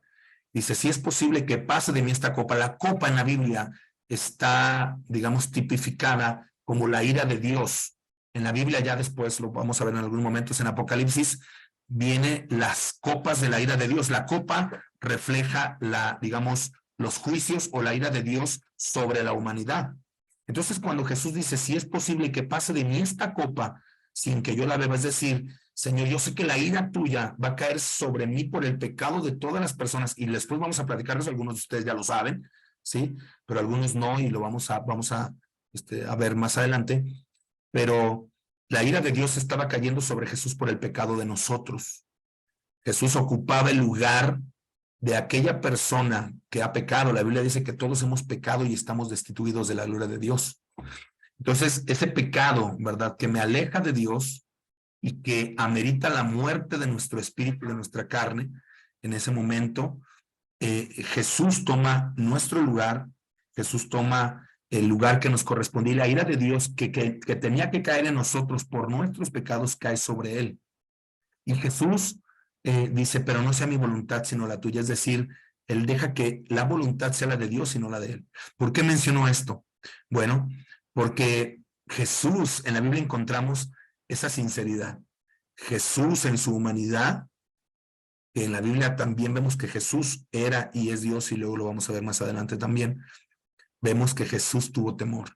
Dice, si es posible que pase de mí esta copa. La copa en la Biblia está, digamos, tipificada como la ira de Dios. En la Biblia, ya después lo vamos a ver en algún momento, en Apocalipsis, viene las copas de la ira de Dios. La copa refleja digamos, los juicios o la ira de Dios sobre la humanidad. Entonces, cuando Jesús dice, si es posible que pase de mí esta copa sin que yo la beba, es decir, Señor, yo sé que la ira tuya va a caer sobre mí por el pecado de todas las personas, y después vamos a platicarles, algunos de ustedes ya lo saben, ¿sí? Pero algunos no, y lo vamos a ver más adelante, pero la ira de Dios estaba cayendo sobre Jesús por el pecado de nosotros. Jesús ocupaba el lugar de aquella persona que ha pecado. La Biblia dice que todos hemos pecado y estamos destituidos de la gloria de Dios. Entonces, ese pecado, ¿verdad?, que me aleja de Dios y que amerita la muerte de nuestro espíritu, de nuestra carne, en ese momento, Jesús toma nuestro lugar, Jesús toma el lugar que nos correspondía, y la ira de Dios que tenía que caer en nosotros por nuestros pecados cae sobre él. Y Jesús dice, pero no sea mi voluntad sino la tuya, es decir, él deja que la voluntad sea la de Dios y no la de él. ¿Por qué mencionó esto? Bueno, porque Jesús, en la Biblia encontramos esa sinceridad. Jesús en su humanidad, que en la Biblia también vemos que Jesús era y es Dios, y luego lo vamos a ver más adelante también, vemos que Jesús tuvo temor.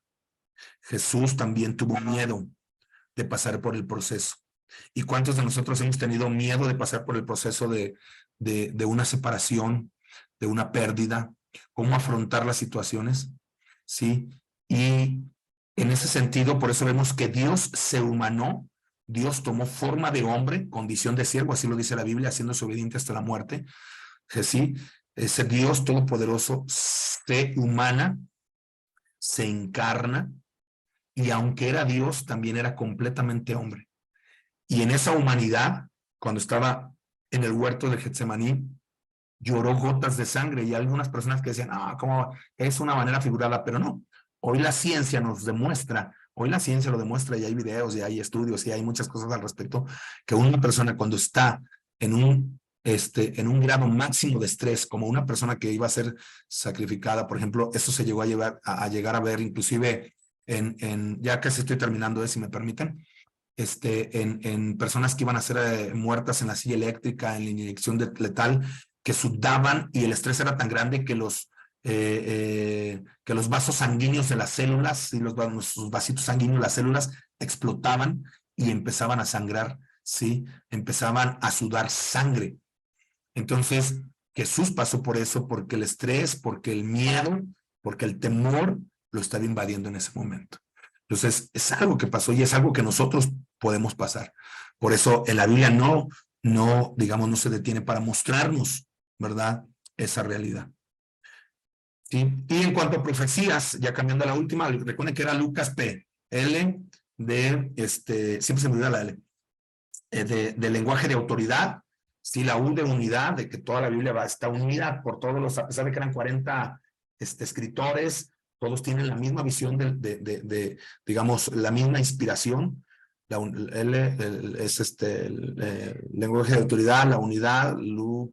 Jesús también tuvo miedo de pasar por el proceso. ¿Y cuántos de nosotros hemos tenido miedo de pasar por el proceso de una separación, de una pérdida? ¿Cómo afrontar las situaciones? ¿Sí? Y en ese sentido, por eso vemos que Dios se humanó, Dios tomó forma de hombre, condición de siervo, así lo dice la Biblia, haciéndose obediente hasta la muerte. ¿Sí? Ese Dios todopoderoso se humana, se encarna, y aunque era Dios, también era completamente hombre. Y en esa humanidad, cuando estaba en el huerto de Getsemaní, lloró gotas de sangre, y algunas personas que decían, ¿cómo? Es una manera figurada, pero no. Hoy la ciencia nos demuestra, hoy la ciencia lo demuestra, y hay videos, y hay estudios, y hay muchas cosas al respecto, que una persona cuando está en un grado máximo de estrés, como una persona que iba a ser sacrificada, por ejemplo, eso se llegó a llegar a ver inclusive ya casi estoy terminando, si me permiten, en personas que iban a ser muertas en la silla eléctrica, en la inyección letal, que sudaban, y el estrés era tan grande que los vasos sanguíneos de las células, y los vasitos sanguíneos de las células explotaban y empezaban a sangrar, ¿sí? Empezaban a sudar sangre. Entonces, Jesús pasó por eso, porque el estrés, porque el miedo, porque el temor lo estaba invadiendo en ese momento. Entonces, es algo que pasó y es algo que nosotros podemos pasar. Por eso en la Biblia no se detiene para mostrarnos, ¿verdad?, esa realidad. ¿Sí? Y en cuanto a profecías, ya cambiando a la última, recuerden que era Lucas P. L siempre se me olvida la L, de lenguaje de autoridad, ¿sí? La U de unidad, de que toda la Biblia está unida por todos los, a pesar de que eran 40 escritores, todos tienen la misma visión digamos, la misma inspiración. La L es el lenguaje de autoridad, la unidad,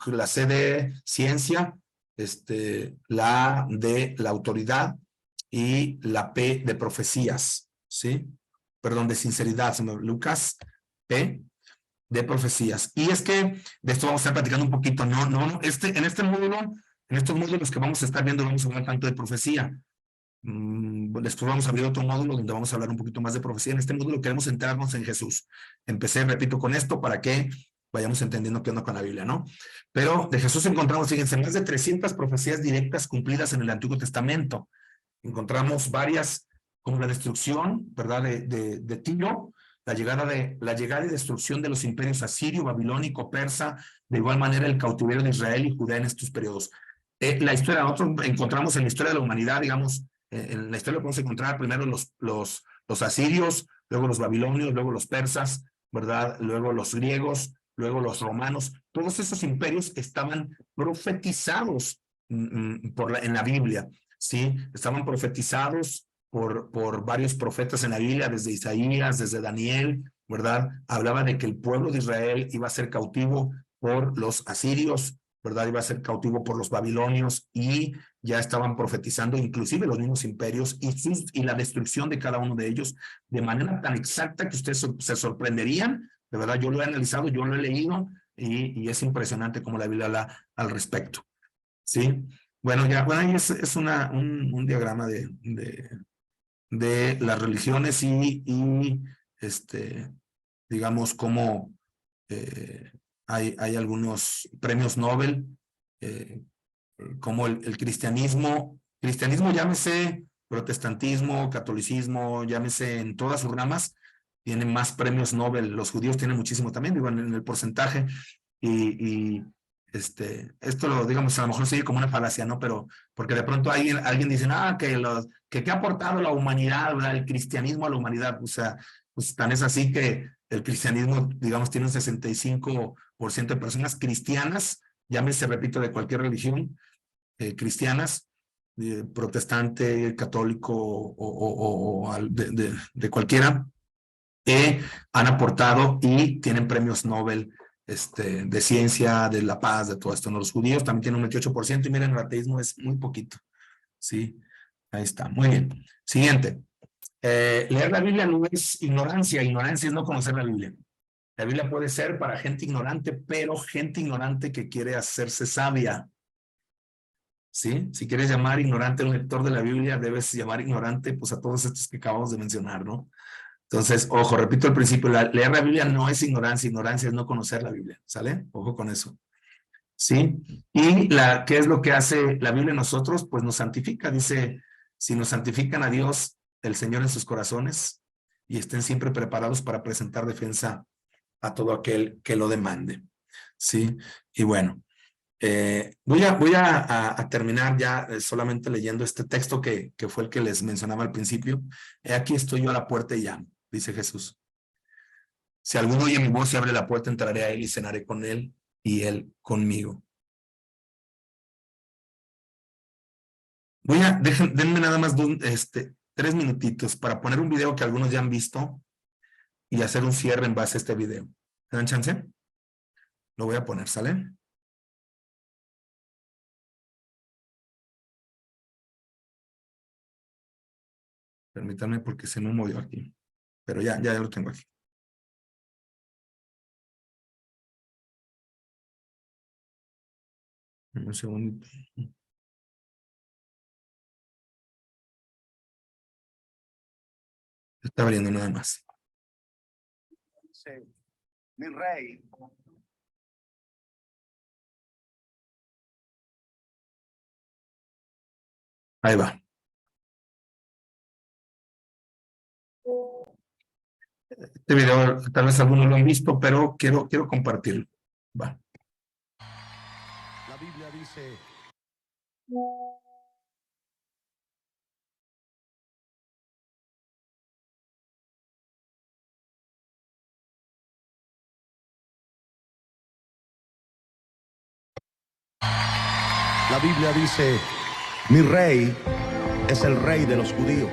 la C de ciencia, la A de la autoridad, y la P de profecías, ¿sí? Perdón, de sinceridad, Lucas P de profecías. Y es que de esto vamos a estar platicando un poquito, en estos módulos que vamos a estar viendo, vamos a hablar tanto de profecía. Después vamos a abrir otro módulo donde vamos a hablar un poquito más de profecía. En este módulo queremos centrarnos en Jesús. Repito, con esto para que vayamos entendiendo qué onda con la Biblia, ¿no? Pero de Jesús encontramos, fíjense, más de 300 profecías directas cumplidas en el Antiguo Testamento. Encontramos varias, como la destrucción, ¿verdad?, de Tiro, la llegada y destrucción de los imperios asirio, babilónico, persa, de igual manera el cautiverio de Israel y Judá en estos periodos. La historia, nosotros encontramos en la historia de la humanidad, digamos, en la historia podemos encontrar primero los asirios, luego los babilonios, luego los persas, ¿verdad?, luego los griegos, luego los romanos. Todos esos imperios estaban profetizados en la Biblia, ¿sí? Estaban profetizados por varios profetas en la Biblia, desde Isaías, desde Daniel, ¿verdad? Hablaba de que el pueblo de Israel iba a ser cautivo por los asirios, ¿verdad? Iba a ser cautivo por los babilonios, y ya estaban profetizando inclusive los mismos imperios y la destrucción de cada uno de ellos de manera tan exacta que ustedes se sorprenderían. De verdad, yo lo he analizado, yo lo he leído, y es impresionante cómo la Biblia habla al respecto. ¿Sí? Bueno, ahí es un diagrama de las religiones y digamos, cómo hay algunos premios Nobel, como el cristianismo, llámese protestantismo, catolicismo, llámese en todas sus ramas, tienen más premios Nobel. Los judíos tienen muchísimo también, digo, en el porcentaje, esto lo, digamos, a lo mejor sigue como una falacia, ¿no? Pero porque de pronto alguien dice, que ha aportado la humanidad, ¿verdad? El cristianismo a la humanidad. O sea, pues tan es así que el cristianismo, digamos, tiene un 65% de personas cristianas, llámese, repito, de cualquier religión, cristianas, protestante, católico o de cualquiera, han aportado y tienen premios Nobel de ciencia, de la paz, de todo esto. ¿No? Los judíos también tienen un 28% y miren, el ateísmo es muy poquito. Sí, ahí está. Muy bien. Siguiente. Leer la Biblia no es ignorancia. Ignorancia es no conocer la Biblia. La Biblia puede ser para gente ignorante, pero gente ignorante que quiere hacerse sabia. ¿Sí? Si quieres llamar ignorante a un lector de la Biblia, debes llamar ignorante pues a todos estos que acabamos de mencionar, ¿no? Entonces, ojo, repito el principio, leer la Biblia no es ignorancia, ignorancia es no conocer la Biblia, ¿sale? Ojo con eso. ¿Sí? Y ¿qué es lo que hace la Biblia en nosotros? Pues nos santifica, dice, si nos santifican a Dios, el Señor en sus corazones, y estén siempre preparados para presentar defensa a todo aquel que lo demande. ¿Sí? Y bueno, voy a terminar ya solamente leyendo este texto que fue el que les mencionaba al principio. Aquí estoy yo a la puerta y llamo, dice Jesús. Si alguno oye mi voz y abre la puerta, entraré a él y cenaré con él y él conmigo. Denme nada más 3 minutitos para poner un video que algunos ya han visto y hacer un cierre en base a este video. ¿Me dan chance? Lo voy a poner, ¿sale? Permítanme porque se me movió aquí. Pero ya lo tengo aquí. Un segundo. Está abriendo nada más. Mi rey. Ahí va. Este video tal vez algunos lo han visto, pero quiero compartirlo. Va. La Biblia dice: la Biblia dice, mi rey es el rey de los judíos,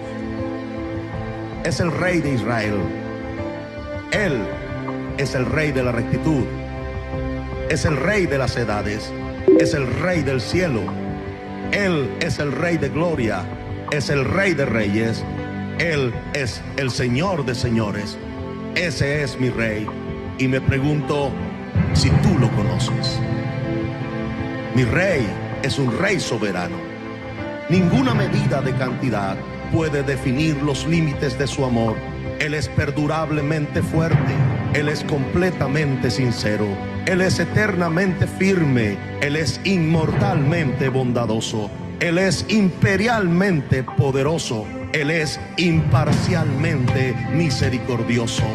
es el rey de Israel. Él es el rey de la rectitud, es el rey de las edades, es el rey del cielo. Él es el rey de gloria, es el rey de reyes. Él es el Señor de señores. Ese es mi rey. Y me pregunto si tú lo conoces. Mi rey es un rey soberano. Ninguna medida de cantidad puede definir los límites de su amor. Él es perdurablemente fuerte. Él es completamente sincero. Él es eternamente firme. Él es inmortalmente bondadoso. Él es imperialmente poderoso. Él es imparcialmente misericordioso.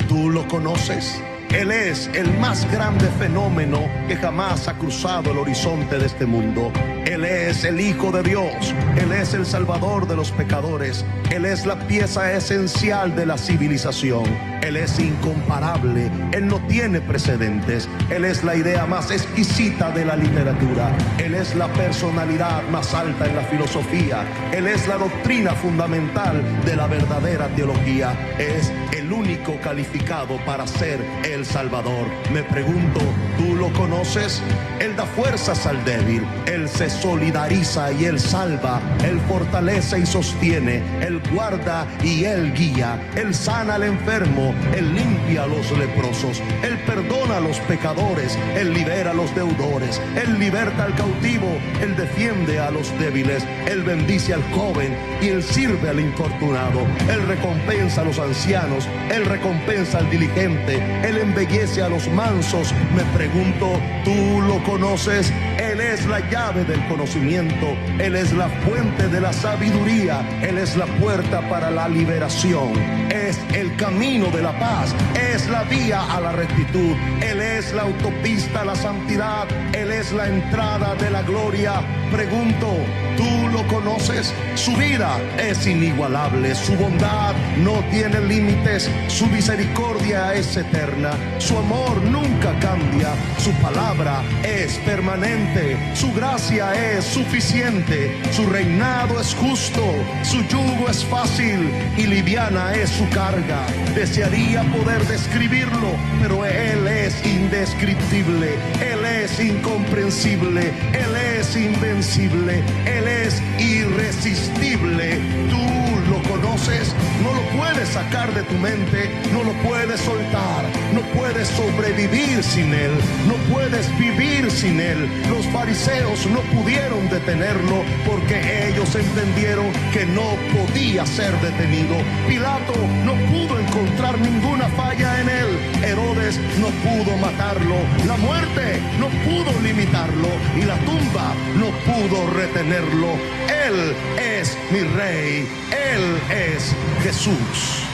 ¿Tú lo conoces? Él es el más grande fenómeno que jamás ha cruzado el horizonte de este mundo. Él es el Hijo de Dios. Él es el Salvador de los pecadores. Él es la pieza esencial de la civilización. Él es incomparable. Él no tiene precedentes. Él es la idea más exquisita de la literatura. Él es la personalidad más alta en la filosofía. Él es la doctrina fundamental de la verdadera teología. Es el el único calificado para ser el Salvador. Me pregunto, ¿tú lo conoces? Él da fuerzas al débil, Él se solidariza y Él salva, Él fortalece y sostiene, Él guarda y Él guía, Él sana al enfermo, Él limpia a los leprosos, Él perdona a los pecadores, Él libera a los deudores, Él liberta al cautivo, Él defiende a los débiles, Él bendice al joven y Él sirve al infortunado, Él recompensa a los ancianos, Él recompensa al diligente, Él embellece a los mansos. Me pregunto, ¿tú lo conoces? Él es la llave del conocimiento, Él es la fuente de la sabiduría, Él es la puerta para la liberación, es el camino de la paz, es la vía a la rectitud, Él es la autopista a la santidad, Él es la entrada de la gloria. Pregunto, ¿tú lo conoces? Su vida es inigualable, su bondad no tiene límites, su misericordia es eterna, su amor nunca cambia, su palabra es permanente, su gracia es suficiente, su reinado es justo, su yugo es fácil y liviana es su carga. Desearía poder describirlo, pero Él es indescriptible, Él es incomprensible, Él es invencible, Él es irresistible. ¿Tú lo conoces? No lo puedes sacar de tu mente, no lo puedes soltar, no puedes sobrevivir sin Él, no puedes vivir sin Él. Los fariseos no pudieron detenerlo porque ellos entendieron que no podía ser detenido. Pilato no pudo encontrar ninguna falla en Él. Herodes no pudo matarlo, la muerte no pudo limitarlo y la tumba no pudo retenerlo. Él es mi Rey, Él es Jesús.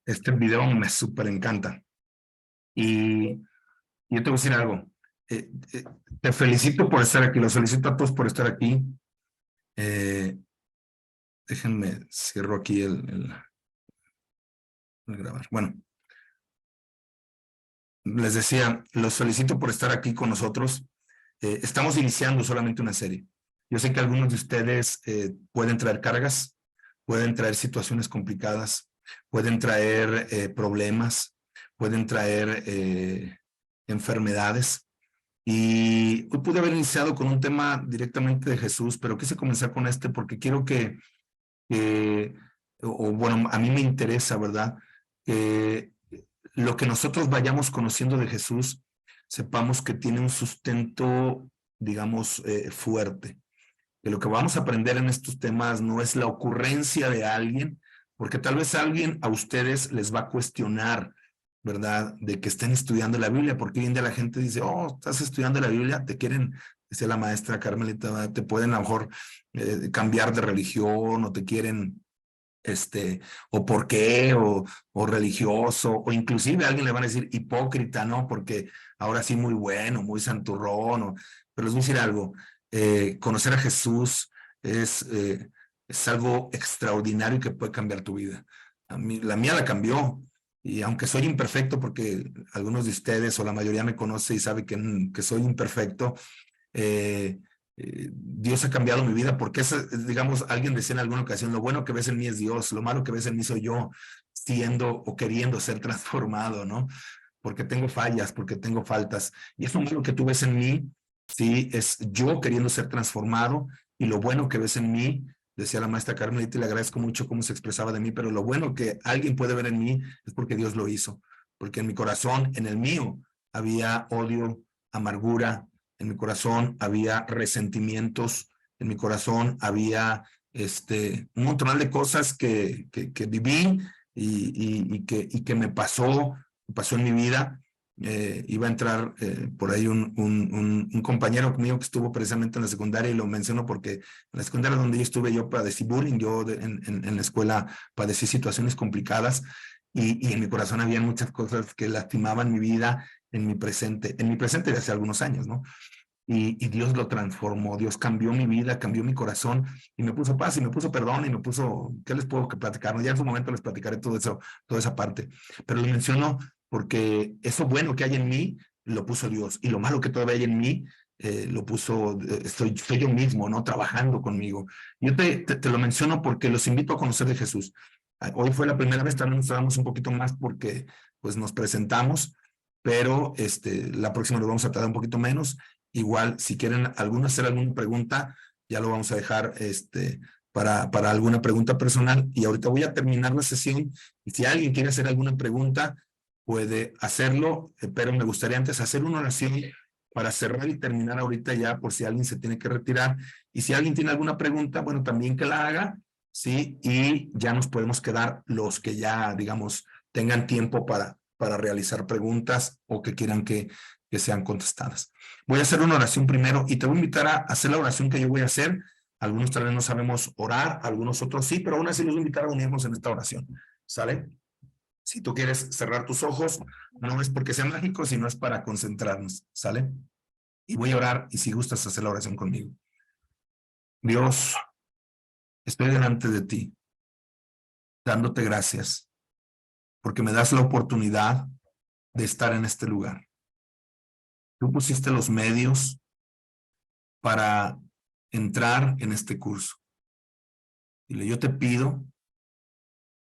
Este video me súper encanta. Y yo te voy a decir algo. Te felicito por estar aquí, los felicito a todos por estar aquí. Déjenme, cierro aquí el grabar. Bueno, les decía, los felicito por estar aquí con nosotros. Estamos iniciando solamente una serie. Yo sé que algunos de ustedes pueden traer cargas, pueden traer situaciones complicadas, pueden traer problemas, pueden traer enfermedades. Y hoy pude haber iniciado con un tema directamente de Jesús, pero quise comenzar con este porque quiero bueno, a mí me interesa, ¿verdad? Lo que nosotros vayamos conociendo de Jesús, sepamos que tiene un sustento, digamos, fuerte. Que lo que vamos a aprender en estos temas no es la ocurrencia de alguien, porque tal vez alguien a ustedes les va a cuestionar, ¿verdad? De que estén estudiando la Biblia, porque hoy en día la gente dice, oh, estás estudiando la Biblia, te quieren, decía la maestra Carmelita, te pueden a lo mejor cambiar de religión o te quieren, o por qué, o religioso, o inclusive a alguien le van a decir hipócrita, ¿no? Porque ahora sí muy bueno, muy santurrón, pero les voy a decir algo, conocer a Jesús es algo extraordinario que puede cambiar tu vida. La mía la cambió, y aunque soy imperfecto, porque algunos de ustedes o la mayoría me conoce y sabe que soy imperfecto, Dios ha cambiado mi vida, porque digamos, alguien decía en alguna ocasión, lo bueno que ves en mí es Dios, lo malo que ves en mí soy yo, siendo o queriendo ser transformado, ¿no? Porque tengo fallas, porque tengo faltas, y eso malo que tú ves en mí, sí, es yo queriendo ser transformado, y lo bueno que ves en mí, decía la maestra Carmelita, y le agradezco mucho cómo se expresaba de mí, pero lo bueno que alguien puede ver en mí es porque Dios lo hizo, porque en mi corazón, en el mío, había odio, amargura, en mi corazón había resentimientos, en mi corazón había un montón de cosas que viví y que me pasó en mi vida. Iba a entrar por ahí un compañero mío que estuvo precisamente en la secundaria, y lo menciono porque en la secundaria donde yo estuve yo padecí bullying, en la escuela padecí situaciones complicadas, y en mi corazón había muchas cosas que lastimaban mi vida en mi presente de hace algunos años, ¿no? Y Dios lo transformó, Dios cambió mi vida, cambió mi corazón, y me puso paz, y me puso perdón, y me puso, ¿qué les puedo platicar? Ya en su momento les platicaré todo eso, toda esa parte, pero lo menciono porque eso bueno que hay en mí lo puso Dios. Y lo malo que todavía hay en mí, lo puso, soy yo mismo, ¿no? Trabajando conmigo. Yo te lo menciono porque los invito a conocer de Jesús. Hoy fue la primera vez, también nos damos un poquito más porque pues nos presentamos, pero la próxima lo vamos a tardar un poquito menos. Igual, si quieren hacer alguna pregunta, ya lo vamos a dejar para alguna pregunta personal. Y ahorita voy a terminar la sesión. Y si alguien quiere hacer alguna pregunta, puede hacerlo, pero me gustaría antes hacer una oración para cerrar y terminar ahorita ya, por si alguien se tiene que retirar. Y si alguien tiene alguna pregunta, bueno, también que la haga, ¿sí? Y ya nos podemos quedar los que ya, digamos, tengan tiempo para realizar preguntas o que quieran que sean contestadas. Voy a hacer una oración primero y te voy a invitar a hacer la oración que yo voy a hacer. Algunos tal vez no sabemos orar, algunos otros sí, pero aún así los voy a invitar a unirnos en esta oración. ¿Sale? Si tú quieres cerrar tus ojos, no es porque sea mágico, sino es para concentrarnos. ¿Sale? Y voy a orar y si gustas hacer la oración conmigo. Dios, estoy delante de ti, dándote gracias, porque me das la oportunidad de estar en este lugar. Tú pusiste los medios para entrar en este curso. Y yo te pido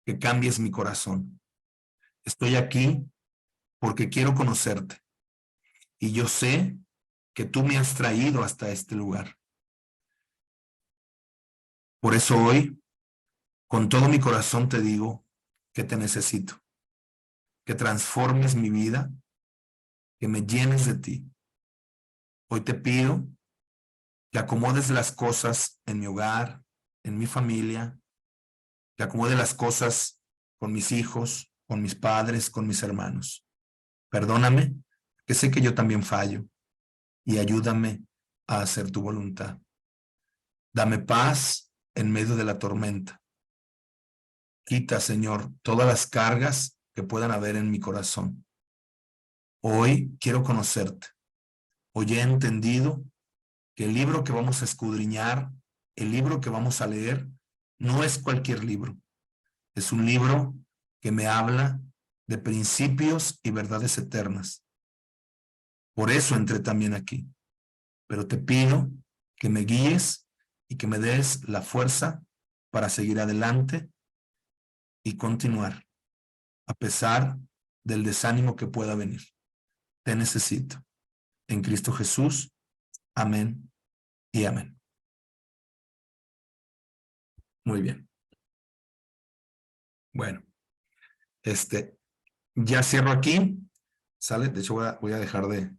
que cambies mi corazón. Estoy aquí porque quiero conocerte. Y yo sé que tú me has traído hasta este lugar. Por eso hoy, con todo mi corazón te digo que te necesito. Que transformes mi vida, que me llenes de ti. Hoy te pido que acomodes las cosas en mi hogar, en mi familia, que acomode las cosas con mis hijos, con mis padres, con mis hermanos. Perdóname, que sé que yo también fallo, y ayúdame a hacer tu voluntad. Dame paz en medio de la tormenta. Quita, Señor, todas las cargas que puedan haber en mi corazón. Hoy quiero conocerte. Hoy he entendido que el libro que vamos a escudriñar, el libro que vamos a leer, no es cualquier libro. Es un libro que me habla de principios y verdades eternas. Por eso entré también aquí. Pero te pido que me guíes y que me des la fuerza para seguir adelante y continuar, a pesar del desánimo que pueda venir. Te necesito. En Cristo Jesús. Amén y amén. Muy bien. Bueno, ya cierro aquí. ¿Sale? De hecho, voy a dejar de